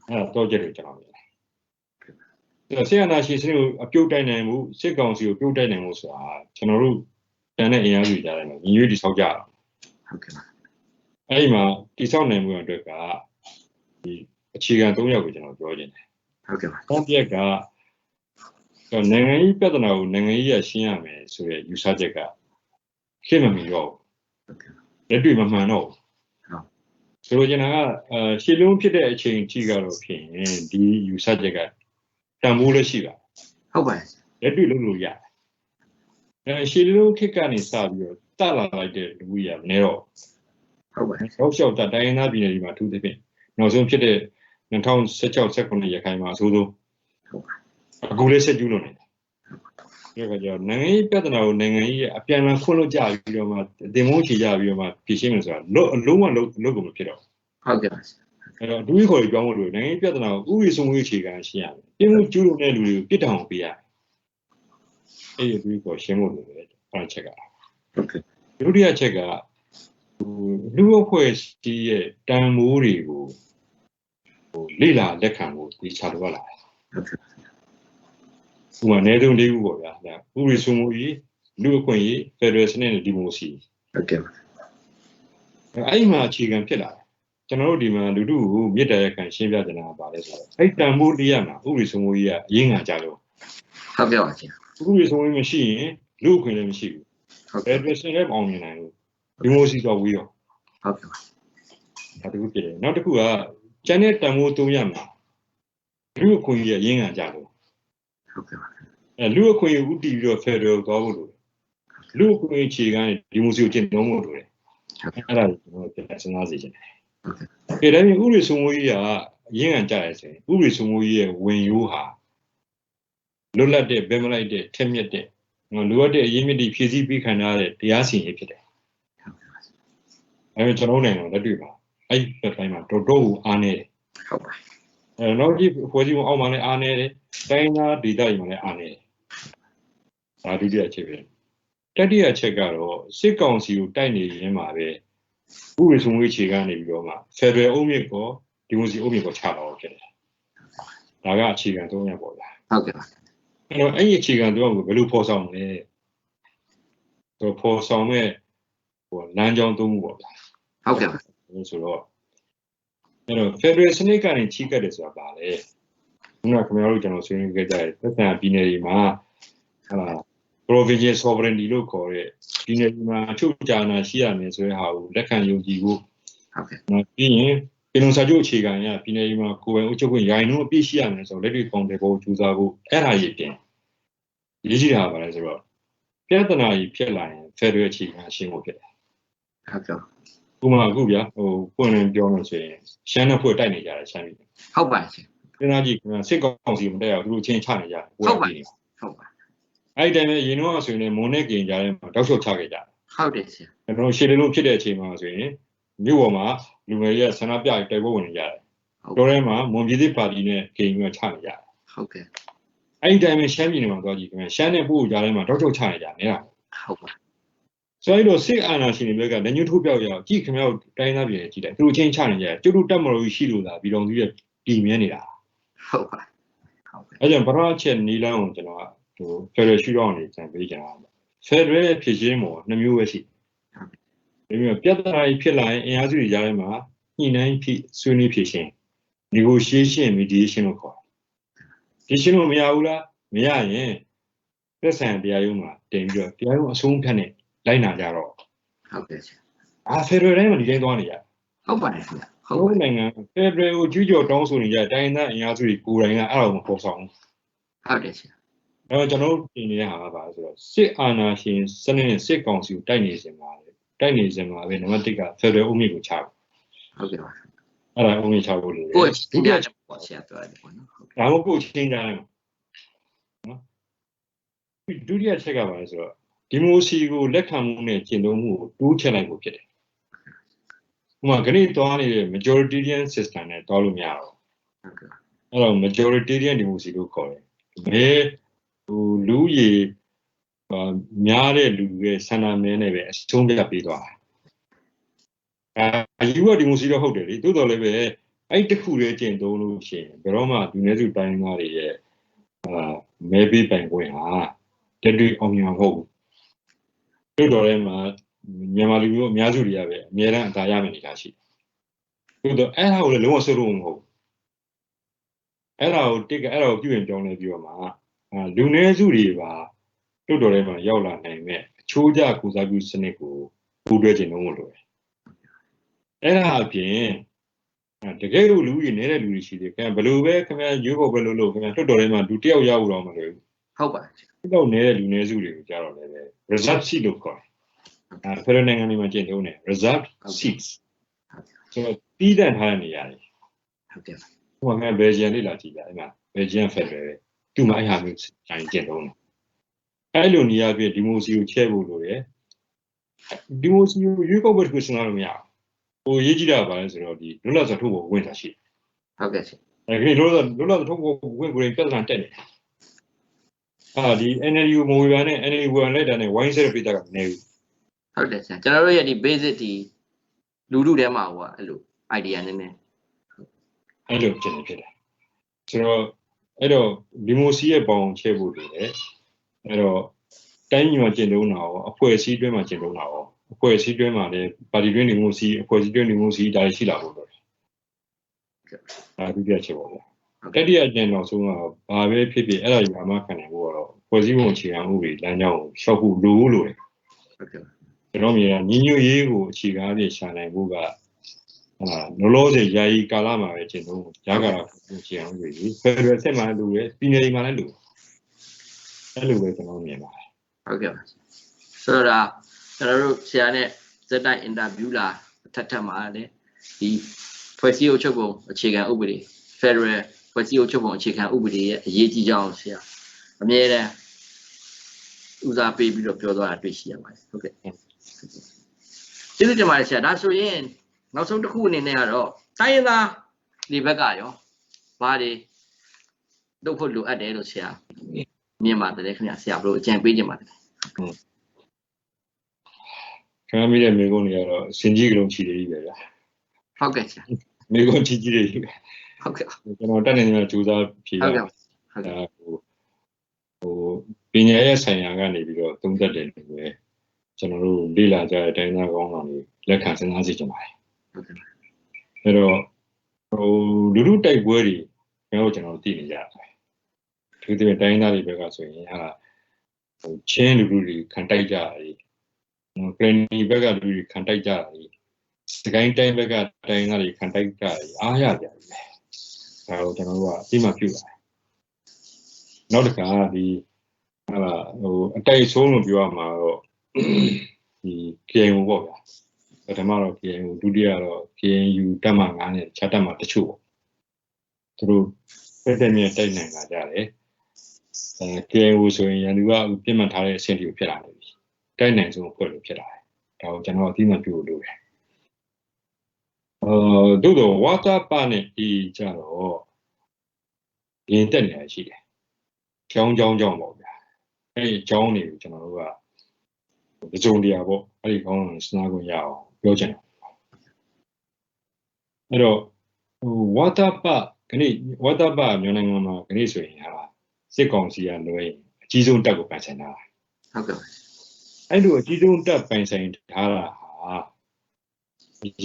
အဲ့ဒါတော့ကြည့်လို့ကျွန်တော်မြင်တယ်ဆေးရနာရှင်စနစ်ကိုအပြုတ်တိုက်နိုင်မှုစစ်ကောင်စီကိုပြုတ်တိုက်နိုင်မှုဆိုတာကျွန်တော်တို့တန်တဲ့အင်အားစုကြားတယ်ညီညွတ်တည်ဆောက်ကြတာဟုတ်ကဲ့အဲ့ဒီမှာတည်ဆောက်နိုင်မှုအတွက်ကဒီအခြေခံ3ရပ်ကိုကျွန်တော်ပြောချင်တယ်ဟုတ်ကဲ့ပါ။တစ်ရက်ကနိုင်ငံရေးပြဿနာကိုနိုင်ငံရေးရရှင်းရမယ်ဆိုတဲ့ယူဆချက်ကရှင်းမမီတော့ဘူး။လက်တွေ့မမှန်တော့ဘူး။ဆိုလိုချင်တာကရှင်းလုံးဖြစ်တဲ့အချိန်ကြီးကတော့ဖြစ်ရင်ဒီယူဆချက်ကတန်ဖိုးလည်းရှိပါဟုတ်ပါလက်တွေ့လုပ်လို့ရတယ်။ရှင်းလုံးခက်ကနေစပြီးတော့တက်လာလိုက်တဲ့လူကြီးကမနေတော့ဟုတ်ပါဆောက်ရှောက်တာတိုင်းသားပြည်နယ်တွေမှာထူးသဖြင့်နောက်ဆုံးဖြစ်တဲ့2016-19ရခိုင်မှာအဆိုးဆုံးအခုလည်းဆက်ကျူးလို့နေတယ်ဒါကြောင့်နိုင်ငံရေးပြဿနာကိုနိုင်ငံရေးအပြန်အလှန်ခွင့်လို့ကြပြီးတော့မှတင်မိုးချီကြပြီးတော့မှဖြေရှင်းမယ်ဆိုတာလုံးဝလုံးကိုမဖြစ်တော့ဟုတ်ကဲ့အဲ့တော့ဒူးခေါ်ပြီးပြောင်းလို့နိုင်ငံရေးပြဿနာကိုဥပဒေစိုးမိုးရေးအခြေခံရှင်းရမယ်ပြင်မှုကျူးလို့တဲ့လူတွေကိုပြစ်ဒဏ်အောင်ပေးရတယ်အဲ့ဒီဒူးခေါ်ရှင်းဖို့လိုတယ်အဲ့ချက်ကဟုတ်ကဲ့ဒုတိယချက်ကလူ့အဖွဲ့အစည်းရဲ့တန်မိုးတွေကိုလေ့လာလက်ခံဖို့ဒီချတော့လာတယ်ဟုတ်ကဲ့ဥပမာနေဆုံး၄ခုပေါ့ဗျာဥပဒေစိုးမိုးရေးလူ့အခွင့်အရေးဖက်ဒရယ်စနစ်နဲ့ဒီမိုကရေစီဟုတ်ကဲ့အဲ့ဒီမှာအခြေခံဖြစ်လာတယ်ကျွန်တော်တို့ဒီမှာလူထုကိုမြစ်တရားခံရှင်းပြကြတာပါလဲဆိုတော့အဲ့တန်မိုးတရားမှာဥပဒေစိုးမိုးရေးကအရင်ကကြလို့ဟုတ်ကဲ့ပါရှင်ဥပဒေစိုးမိုးရေးမရှိရင်လူ့အခွင့်အရေးမရှိဘူးဟုတ်ကဲ့ဖက်ဒရယ်စနစ်လည်းအောင်မြင်နိုင်ဘူးဒီမိုကရေစီတော့ဝေးရောဟုတ်ကဲ့ပါဒါတခုဖြစ်တယ်နောက်တစ်ခုကကျန်တဲ့တန်ဖိုး3ရမှာလူအခွင့်အရေးရင်းခံကြလို့ဟုတ်ကဲ့ပါလူအခွင့်အရေးဥတီပြီးတော့ Federal သွားဖို့လိုတယ်လူအခွင့်အရေးခြေခံဒီမိုစီကိုကျင့်သုံးဖို့လိုတယ်အဲ့ဒါကိုကျွန်တော်ပြန်စဉ်းစားစေချင်တယ်အဲ့ဒါမျိုးဥပဒေစိုးမိုးရေးကရင်းခံကြရဆိုရင်ဥပဒေစိုးမိုးရေးရဲ့ဝင်ရိုးဟာလွတ်လပ်တဲ့ဗဲမလိုက်တဲ့ထက်မြက်တဲ့လိုအပ်တဲ့အရေးမြစ်တွေဖြည့်ဆည်းပြီးခံရတဲ့တရားစီရင်ဖြစ်တယ်အဲ့ဒါကျွန်တော်နိုင်ငံလက်တွေ့ပါအဲ့ဒီဘက်တိုင်းမှာတော်တော်ကိုအားနေတယ်ဟုတ်ပါနောက်ဒီဖွဲ့စည်းပုံအောက်မှာလည်းအားနေတယ်တိုင်းသားဒေသတွေမှာလည်းအားနေတယ်ဒါဒုတိယချက်ပဲတတိယချက်ကတော့စစ်ကောင်စီကိုတိုက်နေရင်းမှာပဲဥပဒေစိုးမိုးရေးခြေကနေပြီးတော့မှဖက်ဒရယ်အုပ်မြစ်ကိုဒီမိုစီအုပ်မြစ်ကိုချတော့ဖြစ်တယ်ဒါကအခြေခံ3ရပ်ပေါ့ဗျာဟုတ်ကဲ့ပါအဲ့တော့အဲ့ဒီအခြေခံ3ရပ်ကိုဘယ်လိုဖော်ဆောင်မလဲဆိုဖော်ဆောင်မဲ့လမ်းကြောင်း3ခုပေါ့ဗျာဟုတ်ကဲ့ပါဆိုတော့ Federal စနစ်ကနေချိကတ်တယ်ဆိုတာပါလေခုနခင်ဗျားတို့ကျွန်တော်ဆွေးနွေးခဲ့ကြတယ်သက်ဆိုင်ရာပြည်နယ်တွေမှာဟာ provincial sovereignty လို့ခေါ်တဲ့ပြည်နယ်တွေမှာအချုပ်အခြာအာဏာရှိရမယ်ဆိုတဲ့ဟာကိုလက်ခံယုံကြည်ဖို့ဟုတ်ကဲ့ ပြီးရင်ပြည်လုံစာချုပ်အခြေခံရပြည်နယ်တွေမှာကိုယ်ပိုင်အုပ်ချုပ်ခွင့်ရိုင်းနှုန်းအပြည့်ရှိရမယ်ဆိုတော့လက်တွေ့ပေါင်းတယ်ဖို့ကြိုးစားဖို့အဲ့ဒါကြီးပြင်ရေးကြည့်တာပါလဲဆိုတော့ပြဿနာကြီးဖြစ်လာရင် Federal အခြေခံရှင်းဖို့ဖြစ်တယ်ဟုတ်ကဲ့ဥပမာအခုဗျာပွင့်လင်းပြောလို့ဆိုရင်ရှမ်းနဲ့ဖွဲ့တိုက်နေကြတယ်ရှမ်းပြည်ဟုတ်ပါရှင်စဉ်းစားကြည့်ခင်ဗျာစစ်ကောင်စီမတက်အောင်သူတို့ချင်းချနေကြတယ်ဟုတ်ပါဟုတ်ပါအဲ့ဒီတိုင်းပဲရင်တော့ဆိုရင်မွန်နဲ့ကင်ကြားထဲမှာတောက်လျှောက်ချခဲ့ကြတယ်ဟုတ်တယ်ရှင်ကျွန်တော်ရှေ့လုံးဖြစ်တဲ့အချိန်မှာဆိုရင်မြို့ပေါ်မှာလူငယ်တွေကဆန္ဒပြတိုက်ပွဲဝင်နေကြတယ်တော်ထဲမှာမွန်ပြည်သစ်ပါတီနဲ့ကင်ယူကချနေကြတယ်ဟုတ်ကဲ့အဲ့ဒီတိုင်းပဲရှမ်းပြည်နယ်မှာသွားကြည့်ခင်ဗျာရှမ်းနဲ့ပို့ကြားထဲမှာတောက်လျှောက်ချနေကြနေတာဟုတ်ပါဆိုတော့စစ်အာဏာရှင်တွေကလက်ညှိုးထိုးပြောက်ရအောင်ကြည့်ခင်ဗျားတို့တိုင်းသားပြည်နယ်ကြည့်တယ်သူတို့ချင်းချနေကြတယ်ကျုပ်တို့တက်မလို့ရှိလို့လားပြည်တော်စုရဲ့ပြည်မြဲနေတာဟုတ်ပါဟုတ်ကဲ့အဲ့ကြောင့်ပထမချက်နီလန်းကိုကျွန်တော်ကFederal ရှုထောင့်နေကြံပေးကြတာFederal ဖြစ်ခြင်းပေါ်2မျိုးပဲရှိဒီမျိုးပြဿနာကြီးဖြစ်လာရင်အင်အားစုတွေကြားထဲမှာညှိနှိုင်းဖြစ်ဆွေးနွေးဖြစ်ခြင်း negotiation mediation လို့ခေါ်တယ်ဒီရှင်းလို့မရဘူးလားမရရင်သက်ဆိုင်တရားရုံးမှာတင်ပြီးတော့တရားရုံးအဆုံးဖြတ်နဲ့လိုက်နာကြတော့ဟုတ်ကဲ့Federal တိုင်းမှာဒီတိုင်းသွားနေကြဟုတ်ပါတယ်ခင်ဗျဟုတ်နိုင်ငံ Federal ကိုကျူးကျော်တောင်းဆိုနေကြတိုင်းသားအင်အားစုတွေကိုယ်တိုင်ကအဲ့လိုမပေါ်ဆောင်ဟုတ်တယ်ရှင်အဲ့တော့ကျွန်တော်တို့ပြင်နေတဲ့ဟာကပါဆိုတော့စစ်အာဏာရှင်စနစ်နဲ့စစ်ကောင်စီကိုတိုက်နေစင်ပါပဲတိုက်နေစင်ပါပဲနံပါတ်1က Federal အုပ်မြစ်ကိုချဟုတ်ကဲ့ပါအဲ့ဒါအုပ်မြစ်ချဖို့လို့ကိုယ်ဒုတိယချက်ပေါ့ဆရာပြောတယ်ပေါ့နော်ဒါမှမဟုတ်ကိုယ်ချင်းကြတယ်နော်ဒုတိယချက်ကပါလဲဆိုတော့ဒီမိုစီကိုလက်ခံမှုနဲ့ကျင့်သုံးမှုကိုတိုးချဲ့လိုက်ဖို့ဖြစ်တယ်ဥပမာခဏသွားနေတဲ့ majoritarian system နဲ့တွားလို့မရတော့ဟုတ်ကဲ့အဲ့တော့ majoritarian democracy လို့ခေါ်တယ်မဲလူကြီးများတဲ့လူရဲ့ဆန္ဒမဲနဲ့ပဲအဆုံးဖြတ်ပေးသွားတာယူရဒီမိုစီတော့ဟုတ်တယ်လေတိုးတော်လည်းပဲအဲ့တခုလေးကျင့်သုံးလို့ရှိရင်ဘယ်တော့မှလူနည်းစုတိုင်းသားတွေရဲ့မဲပေးပိုင်ခွင့်ဟာတတိအောင်မြင်မဟုတ်ဘူးတိုးတော်လည်းမှာမြန်မာလူမျိုးအများစုတွေကပဲအများအားအသာရမယ်နေတာရှိတိုးတော်အဲ့ဒါကိုလည်းလုံးဝဆွလို့မဟုတ်အဲ့ဒါကိုအဲ့ဒါကိုပြုရင်ပြောင်းလဲပြီးတော့မှလူနည်းစုတွေပါတိုးတော်ထဲမှာရောက်လာနိုင်မဲ့အချိုးကျကုစားပြုစနစ်ကိုပူးတွဲခြင်းလုံးမလို့အဲ့ဒါအပြင်တကယ်လို့လူကြီးနေတဲ့လူတွေရှိတယ်ခင်ဗျဘယ်လိုပဲခင်ဗျရွေးဖို့ပဲလို့ခင်ဗျတိုးတော်ထဲမှာလူတယောက်ရောက်တော့မလို့ဟုတ်ပါတယ်တော့နေတဲ့လူနည်းစုတွေကိုကြားတော့လည်းပဲ reserve seat လို့ခေါ်တယ်ဖရနိုင်ငံတွေမှာကျင့်သုံးတယ် reserve seats ဆိုတော့ပြီးတဲ့ထားတဲ့နေရာတွေဟုတ်ကဲ့ဟိုကဘယ်ဂျီယန်လေးလာကြည့်ကြအဲ့မှာဘယ်ဂျီယန်ဖက်ဒရယ်သူ့မှာအဲ့ဟာမျိုးဆိုင်ကျင့်သုံးတယ်အဲ့လိုနေရာပြဒီမိုစီကိုချဲ့ဖို့လိုတယ်ဒီမိုစီကိုရွေးကောက်ပွဲတစ်ခုစဉ်းစားလို့မရဘူးဟိုရေးကြည့်တာပါလဲဆိုတော့ဒီလွတ်လပ်စွာထုတ်ဖို့ဝင်တာရှိဟုတ်ကဲ့ရှင်အဲ့ဒီလွတ်လပ်ထုတ်ဖို့ဝင်ကိုရင်ပြဿနာတက်နေဒီ NLD ကိုမဝေဘာနဲ့ NLD ဝင်လိုက်တာနဲ့ဝိုင်းဆဲပြတာကမနေဘူးဟုတ်တယ်ဆရာကျွန်တော်တို့ရဲ့ဒီ basic ဒီလူထုထဲမှာဟိုကအဲ့လို idea နည်းနည်းအဲ့လိုဖြစ်နေဖြစ်တယ်ဆိုတော့အဲ့တော့ဒီမိုစီရဲ့ပေါင်ချဲဖို့လိုတယ်အဲ့တော့တိုင်းပြည်မှာကျင့်သုံးတာရောအဖွဲ့အစည်းတွင်းမှာကျင့်သုံးတာရောအဖွဲ့အစည်းတွင်းမှာလည်းပါတီတွင်းဒီမိုစီအဖွဲ့အစည်းတွင်းဒီမိုစီဒါရှိလာဖို့လိုတယ်ဒုတိယချက်ပေါ့ဗျာတတိယအကျဉ်းတော့ဆုံးတော့ဘာပဲဖြစ်ဖြစ်အဲ့ဒါယူမှခံနိုင်ဖို့ကတော့ဖွဲ့စည်းပုံအခြေခံဥပဒေလမ်းကြောင်းကိုရှောက်ဖို့လိုတယ်ဟုတ်ကဲ့ကျွန်တော်မြင်ညီညွတ်ရေးကိုအခြေခံအဖြစ်ရှာနိုင်ဖို့ကလောလောဆယ်ယာယီကာလမှာပဲကျင့်သုံးဂျာကာလာအခြေခံဥပဒေဖက်ဒရယ်ဆက်မှာလိုရယ်ပြည်နယ်မှာလည်းလိုအဲ့လိုပဲကျွန်တော်မြင်ပါတယ်ဟုတ်ကဲ့ဆိုတော့ကျွန်တော်တို့ဆရာနဲ့ဇက်တိုက်အင်တာဗျူးလာထပ်မှာလည်းဒီဖွဲ့စည်းအုပ်ချုပ်ပုံအခြေခံဥပဒေ Federal ဖွဲ့စည်းအုပ်ချုပ်ပုံအခြေခံဥပဒေရဲ့အရေးကြီးကြောင်းဆရာအမြဲတမ်းဦးစားပေးပြီးတော့ပြောသွားတာတွေ့ရှိရပါတယ်ဟုတ်ကဲ့ကျေးဇူးတင်ပါတယ်ဆရာဒါဆိုရင်နောက်ဆုံးတစ်ခုအနေနဲ့ကတော့တိုင်းရင်းသားဒီဘက်ကရောဘာတွေလုပ်ဖို့လိုအပ်တယ်လို့ဆရာမြင်ပါတယ်ခင်ဗျာဆရာဘယ်လိုအကြံပေးကြပါလဲခင်ဗျားမိတဲ့မိကုန်းတွေကတော့စင်ကြီးကလုံးချီတယ်ကြီးပဲဗျာဟုတ်ကဲ့ဆရာမိကုန်းချီကြီးတွေဟုတ်ကဲ့ကျွန်တော်တက်နေနေကြိုးစားဖြေရဟုတ်ကဲ့ပညာရဲ့ဆိုင်ရာကနေပြီးတော့သုံးသပ်တယ်လို့ပဲကျွန်တော်တို့လေ့လာကြတဲ့တိုင်းသားကောင်းဆောင်တွေလက်ခံစဉ်းစားစီကြပါတယ်ဟုတ်ကဲ့အဲ့တော့ လူလူတိုက်ပွဲတွေကျွန်တော်သိနေကြတယ်ဒီတဲ့တိုင်းသားတွေဘက်ကဆိုရင်ဟာချင်းလူလူတွေခံတိုက်ကြတယ်ကရနီဘက်ကလူတွေခံတိုက်ကြတယ်စကိုင်းတိုင်းဘက်ကတိုင်းသားတွေခံတိုက်ကြတယ်အားရကြတယ်ဒါကိုကျွန်တော်တို့ကအသိမှပြုပါတယ်နောက်တစ်ခါဒီအတိုက်ဆုံးလို့ပြောရမှာတော့ဒီ KNU ပေါ့ဗျာပထမတော့ KNU ဒုတိယတော့ KNU တက်မှ9နဲ့ခြားတက်မှတချို့ပေါ့သူတို့တက်မြင့်တိုက်နိုင်လာကြတယ်KNU ဆိုရင်ရန်သူကပြစ်မှတ်ထားတဲ့အဆင့်တွေဖြစ်လာနေပြီတိုက်နိုင်ဆုံးအဖွဲ့လို့ဖြစ်လာတယ်ဒါကိုကျွန်တော်အသိမှပြုလို့လုပ်တယ်တို့တော့ WhatsApp နဲ့ဒီကြတော့ရင်တက်နေရရှိတယ်ကြောင်းပေါ့ဗျာအဲ့ဒီကြောင်းတွေကိုကျွန်တော်တို့ကကြုံတရားပေါ့အဲ့ဒီကောင်းစဉ်စဉ်းစားခွင့်ရအောင်ပြောချင်တယ်အဲ့တော့WhatsApp မြန်မာနိုင်ငံမှာခဏဆိုရင်ဟာစစ်ကောင်စီကလွှဲရင်အကြီးဆုံးတပ်ကိုပိုင်ဆိုင်တာဟုတ်ကဲ့အဲ့လိုအကြီးဆုံးတပ်ပိုင်ဆိုင်ထားတာဟာ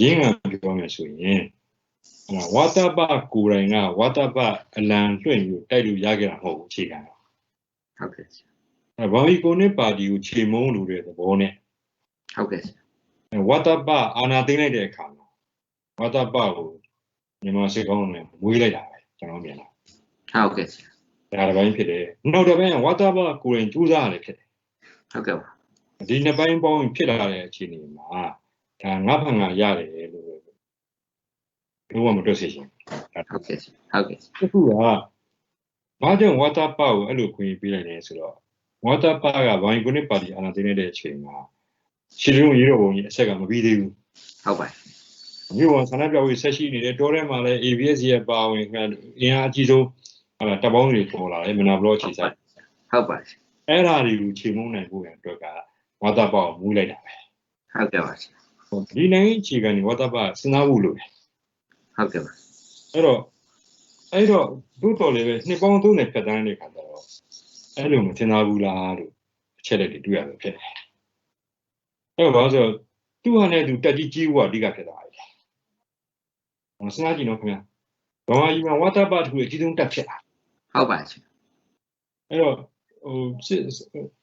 ရင်းကပြောမယ်ဆိုရင်WhatsApp ကိုယ်တိုင်က WhatsApp အလံလွှင့်ပြီးတိုက်လို့ရခဲ့တာမဟုတ်ဘူးအခြေခံဟုတ်ကဲ့ဘာဝီကွန်နစ်ပါတီကိုခြေမုံလို့တဲ့သဘောနဲ့ဟုတ်ကဲ့WhatsApp အာဏာသိမ်းလိုက်တဲ့အခါမှာ WhatsApp ကိုမြန်မာစစ်ကောင်နဲ့မွေးလိုက်တာပဲကျွန်တော်မြင်တာဟုတ်ကဲ့ဒါတစ်ပိုင်းဖြစ်တယ်နောက်တစ်ပိုင်းက WhatsApp ကိုယ်တိုင်ကြိုးစားရတယ်ဖြစ်တယ်ဟုတ်ကဲ့ဒီနှစ်ပိုင်းပေါင်းဖြစ်လာတဲ့အခြေအနေမှာဒါငါ့ဖန်ကရတယ်လို့လုံးဝမတွက်စေချင်ဟုတ်ကဲ့အခုကဘာကြောင့် WhatsApp ကိုအဲ့လိုခွင့်ပေးလိုက်လဲဆိုတော့ WhatsApp ကဘာဝီကွန်နစ်ပါတီအာဏာသိမ်းလိုက်တဲ့အချိန်မှာရှင်းလုံးရေးတော့ဘုံကြီးအဆက်ကမပြီးသေးဘူးဟုတ်ပါမြို့ဝန်ဆန္ဒပြပွဲဆက်ရှိနေတဲ့တောထဲမှာလည်း ABS ရဲ့ပါဝင်အင်အားအကြီးဆုံးတပ်ပေါင်းတွေပေါ်လာတယ်မနာဘလော့ခြေဆိုင်ဟုတ်ပါအဲ့ဒါတွေကိုခြေမုံနိုင်ဖို့အတွက်ကWhatsApp ကိုမူးလိုက်တာပဲဟုတ်ကဲ့ပါဒီနိုင်ငံခြေကနေ WhatsApp စဉ်းစားဖို့လိုတယ်ဟုတ်ကဲ့ပါအဲ့တော့ဘုတော်လည်းပဲနှစ်ပေါင်း30ဖြတ်တန်းတဲ့ခါကျတော့အဲ့လိုမစဉ်းစားဘူးလားလို့အချက်လက်တွေတွေ့ရတယ်ဖြစ်တယ်အဲ့တော့ဘာလို့ဆိုသူ့ဟာနဲ့သူတက်ကြီးဖို့အဓိကဖြစ်သွားတယ်စဉ်းစားကြည့်နော်ခင်ဗျာဘာမှကြီးမှာ WhatsApp တခုအကြီးဆုံးတက်ဖြစ်တာဟုတ်ပါရှင်အဲ့တော့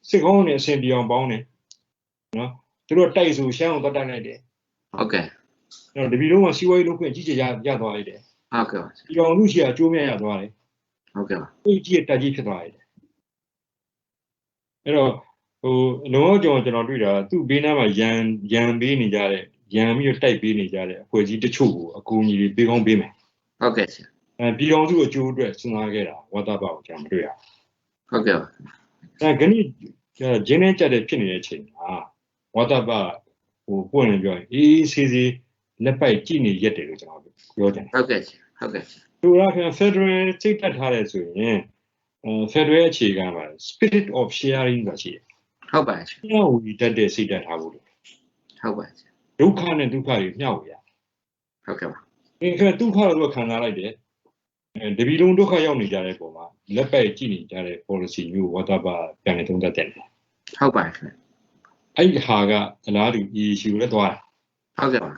စစ်ကောင်းနဲ့အဆင်ပြေအောင်ပေါင်းတယ်နော်သူတို့တိုက်ဆိုရှမ်းအောင်တက်လိုက်တယ်ဟုတ်ကဲ့အဲ့တော့တပီလုံးကစီးပွားရေးလုပ်ခွင့်အကြီးကြီးရသွားလိုက်တယ်ဟုတ်ကဲ့ပါဒီကောင်လူရှိအကျိုးမြတ်ရသွားတယ်ဟုတ်ကဲ့ပါအကြီးတက်ကြီးဖြစ်သွားတယ်အဲ့တော့လုံးဝကျွန်တော်တွေ့တာသူ့ဘေးနားမှာရန်ပေးနေကြတဲ့ရန်ပြီးတော့တိုက်ပေးနေကြတဲ့အဖွဲ့အစည်းတချို့ကိုအကူအညီတွေပေးကောင်းပေးမယ်ဟုတ်ကဲ့ရှင်ပြည်တော်စုအကျိုးအတွက်စဉ်းစားခဲ့တာWhatsAppကိုကျွန်တော်မတွေ့ရဟုတ်ကဲ့ပါခဏဂျင်းနဲ့ကြတဲ့ဖြစ်နေတဲ့အချိန်မှာWhatsAppပွင့်နေပြောရင်အေးဆေးဆေးလက်ပိုက်ကြည့်နေရက်တယ်လို့ကျွန်တော်ပြောတယ်ဟုတ်ကဲ့ဟုတ်ကဲ့သူကFederal စိတ်တက်ထားတယ်ဆိုရင်Federal အခြေခံပါ spirit of sharing ဆိုတာရှိတယ်ဟုတ်ပါရှင်မျှဝေတတ်တဲ့စိတ်တက်ထားဖို့လို့ဟုတ်ပါရှင်ဒုက္ခနဲ့ဒုက္ခတွေမျှဝေရဟုတ်ကဲ့ပါဒုက္ခတော့ခံစားလိုက်တယ်တပီလုံးဒုက္ခရောက်နေကြတဲ့ပုံမှာလက်ပိုက်ကြည့်နေကြတဲ့ policy မျိုး WhatsApp ပြန်နေသုံးသပ်တယ်ဟုတ်ပါရှင်အဲ့ဒီဟာကအလားတူ issue လည်းသွားတယ်ဟုတ်ကဲ့ပါ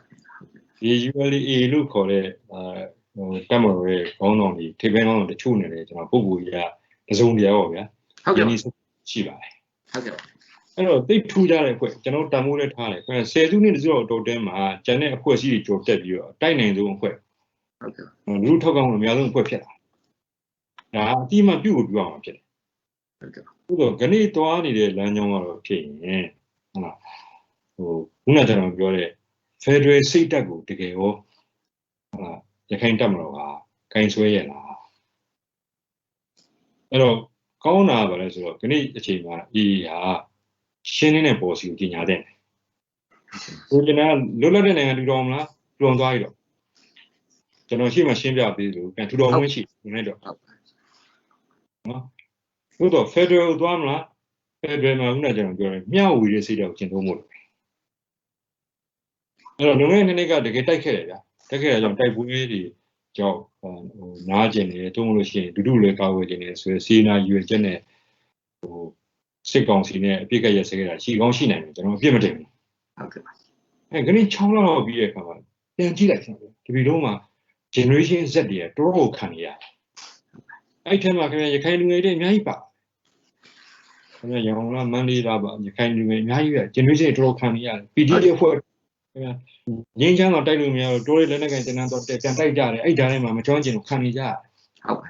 ဒီ ULA လို့ခေါ်တဲ့တက်မတော်ရဲ့ခေါင်းဆောင်ကြီးထိပ်ပိုင်းခေါင်းဆောင်တချို့နေတယ်ကျွန်တော်ပုံကိုကြီးကတစုံတရာပေါ့ဗျာဟုတ်ကဲ့ရှိပါတယ်ဟုတ်ကဲ့အဲ့တော့သိထူးကြတဲ့အဖွဲ့ကျွန်တော်တန်မိုးလည်းထားတယ်10စုနှစ်တစုတော့တဲမှာကျန်တဲ့အဖွဲ့အစည်းတွေကြော်တက်ပြီးတော့တိုက်နိုင်ဆုံးအဖွဲ့ဟုတ်ကဲ့လူထောက်ကောင်အများဆုံးအဖွဲ့ဖြစ်တာဒါအတိအမှပြုတ်ပြောအောင်ဖြစ်တယ်ဟုတ်ကဲ့ဆိုတော့ခဏသွားနေတဲ့လမ်းကြောင်းကတော့ဖြစ်ရင်ဟုတ်လားခုနကကျွန်တော်ပြောတဲ့ Federal စိတ်တက်ကိုတကယ်ရောဟုတ်လားရခိုင်တက်မလို့ဟာခိုင်းဆွဲရလားအဲ့တော့ကောင်းတာပါလဲဆိုတော့ခဏအချိန်မှာဒီဟာရှင်းနေတဲ့ policy ကိုကြီးညာတဲ့ကိုကျွန်တော်လွတ်လပ်တဲ့နိုင်ငံတူတော်မလားတူအောင်သွားရတော့ကျွန်တော်ရှေ့မှာရှင်းပြပေးလို့ပြန်ထူတော်ဝင်ရှိနေတော့နော်တော့ Federal သွားမလား Federal မှာခုနကကျွန်တော်ပြောတယ်မျှဝေတဲ့စိတ်ဓာတ်ကိုကျင့်သုံးဖို့လို့အဲ့တော့လုံနေတဲ့နေ့ကတကယ်တိုက်ခဲ့တယ်ဗျာတိုက်ခဲ့တာကြောင့်တိုက်ပွဲတွေကြောင့်နားကျင်တယ်တုံးလို့ရှိရင်ဒုလည်းကာဝယ်ကျင်တယ်ဆိုရင်စီနာရွေချက်နဲ့စစ်ကောင်စီနဲ့အပြစ်ကရက်စဲခဲ့တာရှိကောင်းရှိနိုင်တယ်ကျွန်တော်အပြစ်မတင်ဘူးဟုတ်ကဲ့ပါခဏ6လောက်ပြီးတဲ့အခါမှာပြန်ကြည့်လိုက်စမ်းဒီလိုလုံးမှာ generation Z တွေတော်တော်ခံနေရအဲ့ထက်မှခင်ဗျာရခိုင်လူငယ်တွေအများကြီးပါခင်ဗျာရောင်လာမန္တလေးလာပါရခိုင်လူငယ်အများကြီးပဲ generation တော်တော်ခံနေရတယ် PD အဖွဲ့ခင်ဗျာငင်းချမ်းတော့တိုက်လို့မရတော့တိုးရဲလက်နဲ့ကန်တန်းတော့ပြန်တိုက်ကြတယ်အဲ့ဓာတ်ထဲမှာမကြောင်းကျင်လို့ခံနေကြဟုတ်ပါ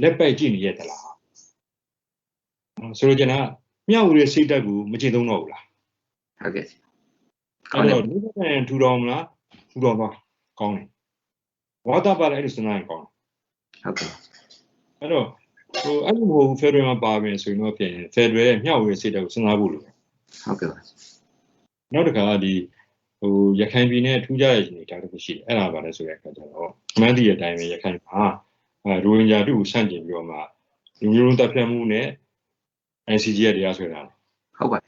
လက်ပိုက်ကြည့်နေရတလားဆိုလိုချင်တာမြောက်ဦးရဲ့စိတ်ဓာတ်ကိုမကျင့်သုံးတော့ဘူးလားဟုတ်ကဲ့အဲ့တော့လူတွေထူတော်မလားထူတော်ပါကောင်းတယ်ဝါသပါလည်းအဲ့လိုစဉ်းစားရင်ကောင်းတယ်ဟုတ်ကဲ့အဲ့တော့အဲ့လိုမဟုတ်ဘူး Federal မှာပါမယ်ဆိုရင်တော့ပြင် Federal ရဲ့မြောက်ဦးရဲ့စိတ်ဓာတ်ကိုစဉ်းစားဖို့လိုတယ်ဟုတ်ကဲ့နောက်တစ်ခါဒီရခိုင်ပြည်နယ်ထူးခြားတဲ့အနေအထားတစ်ခုရှိတယ်အဲ့ဒါပါလဲဆိုတဲ့အခါကျတော့အမှန်တည်းအတိုင်းပဲရခိုင်မှာရိုဟင်ဂျာတို့ကိုဆန့်ကျင်ပြီးတော့မှလူမျိုးလုံးတပ်ဖြတ်မှုနဲ့ ICC ရဲ့တရားစွဲတာဟုတ်ပါ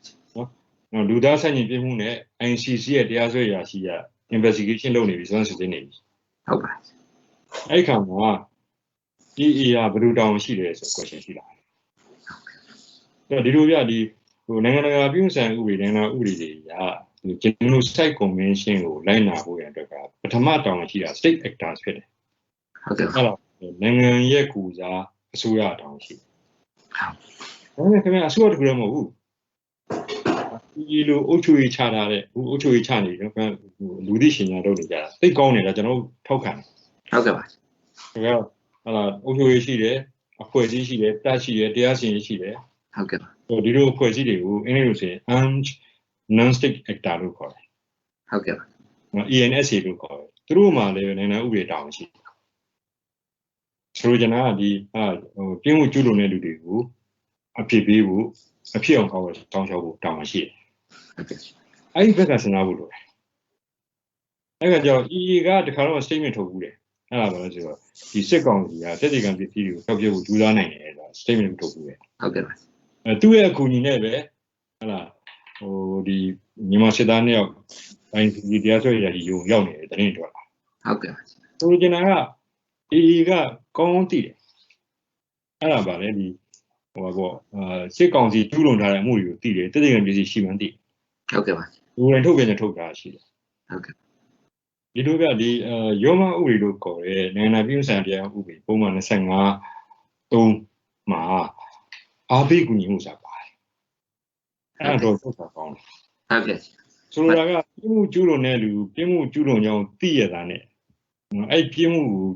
နော်လူသားဆန့်ကျင်ပြမှုနဲ့ ICC ရဲ့တရားစွဲရာရှိရ investigation လုပ်နေပြီစွမ်းစစ်နေပြီဟုတ်ပါအဲ့ခါမှာEA ကဘယ်လိုတောင်းရှိတယ်ဆို question ရှိလာတယ်ဒီလိုပြဒီနိုင်ငံတကာပြည်ဆိုင်ဥပဒေနိုင်ငံဥပဒေတွေကgenocide convention ကိုလိုက်နာဖို့ရတဲ့အတွက်ကပထမတောင်းရှိတာ state actors ဖြစ်တယ်ဟုတ်ကဲ့အဲ့တော့နိုင်ငံရဲ့ကူစားအစိုးရတောင်းရှိဟုတ်ခင်ဗျာအစိုးရတကူလည်းမဟုတ်ဘူးဒီလိုအုပ်ချုပ်ရေးချထားတဲ့အုပ်ချုပ်ရေးချနေတယ်ခင်ဗျာလူသိရှင်ညာလုပ်နေကြတာသိကောင်းနေတာကျွန်တော်ထောက်ခံဟုတ်ကဲ့ပါခင်ဗျာဟာလာအုပ်ချုပ်ရေးရှိတယ်အဖွဲ့အစည်းရှိတယ်တပ်ရှိတယ်တရားစီရင်ရှိတယ်ဟုတ်ကဲ့ပါဒီလိုအဖွဲ့အစည်းတွေကိုအင်္ဂလိပ်လိုဆိုရင် non-state actor လို့ခေါ်တယ်ဟုတ်ကဲ့ပါ ENSA လို့ခေါ်တယ်သူတို့မှလည်းနိုင်ငံဥပဒေတောင်းရှိဆိုလိုချင်တာကဒီပြင်းမှုကျူးလွန်တဲ့လူတွေကိုအဖြစ်ပေးဖို့အဖြစ်အောင်ကောင်းတောင်းချဖို့တောင်းရှိတယ်ဟုတ်ကဲ့အဲ့ဒီဘက်ကစဉ်းစားဖို့လိုတယ်အဲ့ကကြောင့် EA ကတခါတော့ statement ထုတ်ဘူးတယ်အဲ့ဒါဘာလဲဆိုတော့ဒီစစ်ကောင်စီကတက်တေကံပြည်ပြည်ကိုဖျောက်ပြဖို့ကြိုးစားနိုင်တယ်ဆိုတာ statement ထုတ်ဘူးတယ်ဟုတ်ကဲ့ပါသူ့ရဲ့အကူအညီနဲ့ပဲဟလာဒီမြန်မာစစ်သားနှစ်ယောက်တိုင်းဒီတရားစွဲရည်ရုံရောက်နေတယ်တင်းတော်လာဟုတ်ကဲ့ဆိုလိုချင်တာက EA ကကောင်းသိတယ်အဲ့ဒါပါလေဒီစစ်ကောင်စီကျူးလွန်ထားတဲ့အမှုတွေကိုသိတယ်တက်တေကံပြည်ရှိမှန်းသိဟုတ်ကဲ့ပါလူတိုင်းထုတ်ပြန်ထုတ်တာရှိတယ်ဟုတ်ကဲ့ဒီလိုကဒီရောမဥပဒေလို့ခေါ်တဲ့နိုင်ငံပြည်ဆိုင်တရားဥပဒေပုံမှန်25(3)မှာအားပေးကူညီမှုစာပါတယ်အဲ့တော့ထုတ်တာကောင်းတယ်ဟုတ်ကဲ့ဆိုလိုတာကပြင်းမှုကျူးလွန်တဲ့လူပြင်းမှုကျူးလွန်ကြောင်းသိရတာနဲ့အဲ့ပြင်းမှုကို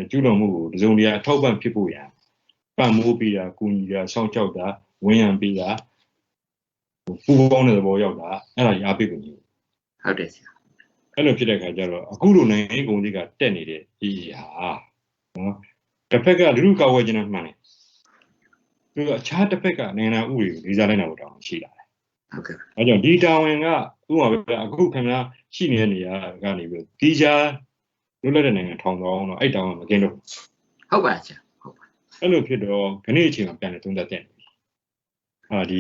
ကျူးလွန်မှုကိုတစုံတရာထောက်ပံ့ဖြစ်ဖို့ရန်ပံ့ပိုးပေးတာကူညီတာစောင့်ကြောက်တာဝန်ရံပေးတာပူပေါင်းတဲ့သဘောရောက်တာအဲ့ဒါအားပေးကူညီဟုတ်တယ်ဆရာအဲ့လိုဖြစ်တဲ့အခါကျတော့အခုလိုနိုင်ငံရေးကုန်စည်ကတက်နေတဲ့ဒီဟာနော်တစ်ဖက်ကလူလူကောက်ဝဲခြင်းနဲ့မှန်တယ်သူကအခြားတစ်ဖက်ကနိုင်ငံဥပဒေကိုလေးစားလိုက်တာတောင်းရှိလာတယ်ဟုတ်ကဲ့အဲကြောင့်ဒီတာဝန်ကဥပမာပဲအခုခင်ဗျာရှိနေတဲ့နေရာကနေပြီးဒီကြားလွတ်လပ်တဲ့နိုင်ငံထောင်တော့အဲ့တာဝန်မကင်းလို့ဟုတ်ပါဆရာဟုတ်ပါအဲ့လိုဖြစ်တော့ခဏအချိန်မှာပြန်လေသုံးသပ်တဲ့ဒီ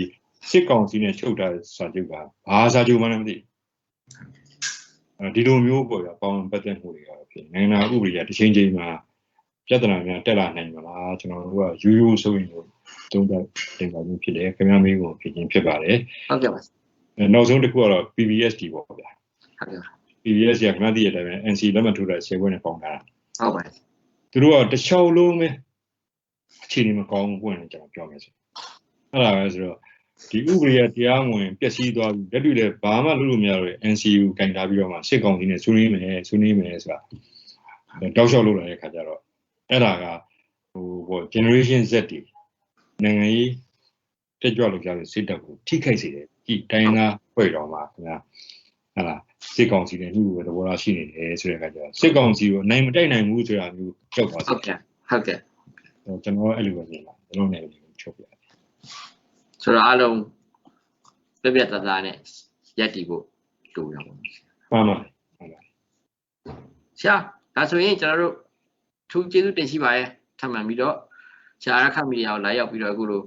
စစ်ကောင်စီနဲ့ချုပ်ထားတဲ့စာချုပ်ကဘာစာချုပ်မှလည်းမသိဒီလိုမျိုးပေါ့ဗျာပေါင်းပတ်သက်မှုတွေကတော့ဖြစ်နိုင်ငံဥပဒေကတစ်ချိန်ချိန်မှာပြဿနာများတက်လာနိုင်မလားကျွန်တော်တို့ကရိုးရိုးဆိုရင်တော့သုံးသပ်တင်ပါမှုဖြစ်တယ်ခင်ဗျားမေးဖို့ဖြစ်ခြင်းဖြစ်ပါတယ်ဟုတ်ကဲ့ပါနောက်ဆုံးတစ်ခုကတော့ PBSD ပေါ့ဗျာဟုတ်ကဲ့ PBSD ကခဏတည်းရတဲ့အတိုင်း NC လက်မှတ်ထိုးတဲ့ဆေးပွဲနဲ့ပေါင်းတာဟုတ်ပါတယ်သူတို့ကတစ်ချောင်းလုံးပဲအခြေအနေမကောင်းဘူးပွင့်တယ်ကျွန်တော်ပြောမယ်ဆိုအဲ့ဒါပဲဆိုတော့ဒီဥပဒေရတရားဝင်ပျက်စီးသွားပြီလက်တွေ့လည်းဘာမှလုပ်လို့မရတော့ NCU ကင်ထားပြီးတော့မှစစ်ကောင်စီနဲ့ဆွေးနွေးမယ်ဆိုတာတောက်လျှောက်လုပ်လာတဲ့ခါကျတော့အဲ့ဒါကgeneration Z တွေနိုင်ငံရေးတက်ကြွလို့ကြားလို့စစ်တပ်ကိုထိခိုက်စေတယ်ဒီတိုင်းသားဖွဲ့တော်မှာခင်ဗျာဟာလားစစ်ကောင်စီနဲ့နှို့ဝဲသဘောထားရှိနေတယ်ဆိုတဲ့အခါကျတော့စစ်ကောင်စီကိုနိုင်မတိုက်နိုင်ဘူးဆိုတာမျိုးကြောက်သွားဟုတ်ကဲ့ဟုတ်ကဲ့ကျွန်တော်အဲ့လိုပဲမြင်တာကျွန်တော်လည်းချုပ်ပြတယ်ဆိုတော့အားလုံးပြပြတသားနဲ့ရက်တည်ဖို့လိုရပါမယ်မှန်ပါဆရာဒါဆိုရင်ကျွန်တော်တို့ထူးကျေးဇူးတင်ရှိပါရဲ့ထပ်မံပြီးတော့ဆရာရခမီဒီယာကိုလာရောက်ပြီးတော့အခုလို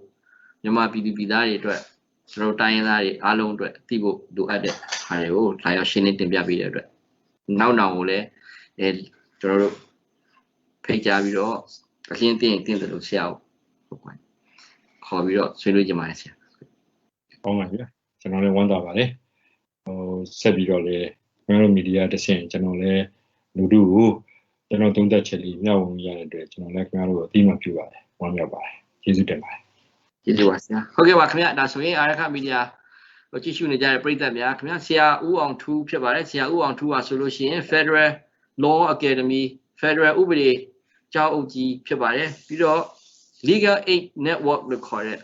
မြန်မာပြည်သူပြည်သားတွေအတွက်ကျွန်တော်တိုင်းရင်းသားတွေအားလုံးအတွက်သိဖို့လိုအပ်တဲ့ဟာတွေကိုလာရောက်ရှင်းလင်းတင်ပြပေးတဲ့အတွက်နောက်ကိုလည်းကျွန်တော်တို့ဖိတ်ကြားပြီးတော့အရှင်းတင်တယ်လို့ဆရာကိုခေါ်ပြီးတော့ဆွေးနွေးကြပါရစေ။ဟုတ်ပါပြီ။ကျွန်တော်လည်းဝမ်းသာပါတယ်။ဆက်ပြီးတော့လည်းကျွန်တော်တို့မီဒီယာတစ်ဆင့်ကျွန်တော်လည်းလူတို့ကို ကျွန်တော်သုံးသက်ချက်လေးမျှဝေရတဲ့အတွက်ကျွန်တော်လည်းခင်ဗျားတို့အသိမှပြုပါတယ်ဝမ်းမြောက်ပါတယ်ကျေးဇူးတင်ပါတယ် ကျေးဇူးပါဆရာဟုတ်ကဲ့ပါခင်ဗျဒါဆိုရင်အာရခမီဒီယာကိုကြည့်ရှုနေကြတဲ့ပရိသတ်များခင်ဗျဆရာဦးအောင်ထူးဖြစ်ပါတယ်ဆရာဦးအောင်ထူးပါဆိုလို့ရှိရင် Federal Law Academy Federal ဥပဒေကျောင်းအုပ်ကြီးဖြစ်ပါတယ်ပြီးတော့ Legal Aid Network လို့ခေါ်တဲ့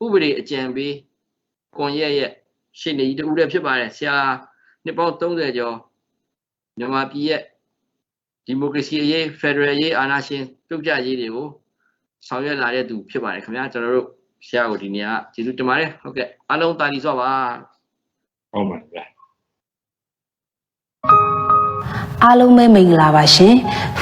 ဥပဒေအကြံပေးကွန်ရက်ရဲ့ရှေ့နေကြီးတူလည်းဖြစ်ပါတယ်ဆရာနှစ်ပေါင်း30ကျော်မြန်မာပြည်ရဲ့ဒီမိုကရေစီအရေး Federal ရေးအာဏာရှင်ပြုတ်ကျရေးတွေကိုဆောင်ရွက်လာတဲ့သူဖြစ်ပါတယ်ခင်ဗျာကျွန်တော်တို့ဆရာကိုဒီနေ့ကကျေးဇူးတင်ပါတယ်ဟုတ်ကဲ့အားလုံးတာလီစောပါ ဟုတ်ပါဗျာ အားလုံးပဲမင်္ဂလာပါရှင်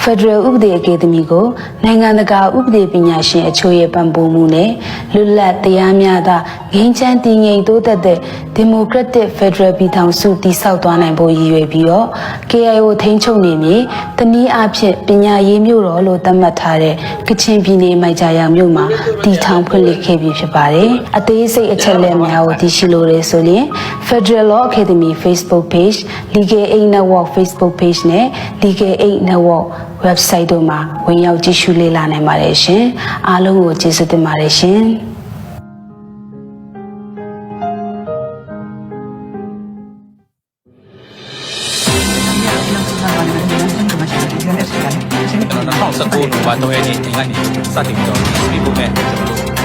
Federal ဥပဒေအကယ်ဒမီကိုနိုင်ငံတကာဥပဒေပညာရှင်အချို့ရဲ့ပံ့ပိုးမှုနဲ့လွတ်လပ်တရားမျှတငြိမ်းချမ်းတည်ငြိမ်တိုးတက်တဲ့ Democratic Federal ပြည်ထောင်စုတည်ဆောက်သွားနိုင်ဖို့ရည်ရွယ်ပြီးတော့ KIO ထိန်းချုပ်နေမြေတနည်းအားဖြင့်ပညာရေးမြို့တော်လို့သတ်မှတ်ထားတဲ့ကချင်ပြည်နယ်မိုက်ကြရာမြို့မှာတည်ထောင်ဖွင့်လှစ်ခဲ့ပြီးဖြစ်ပါတယ်အသေးစိတ်အချက်လက်များကိုသိရှိလိုရဆိုရင် Federal Law Academy Facebook Page Legal Aid Network Facebook Page နဲ့ Legal Aid Network website တို့မှာဝင်ရောက်ကြည့်ရှုလေ့လာနိုင်ပါတယ်ရှင်အားလုံးကိုကျေးဇူးတင်ပါတယ်ရှင်ကျွန်တော်2019နိုဝင်ဘာ3ရက်နေ့တင်ကနေစတင်ပြီးတော့ဒီပုံနဲ့ကျွန်တော်တို့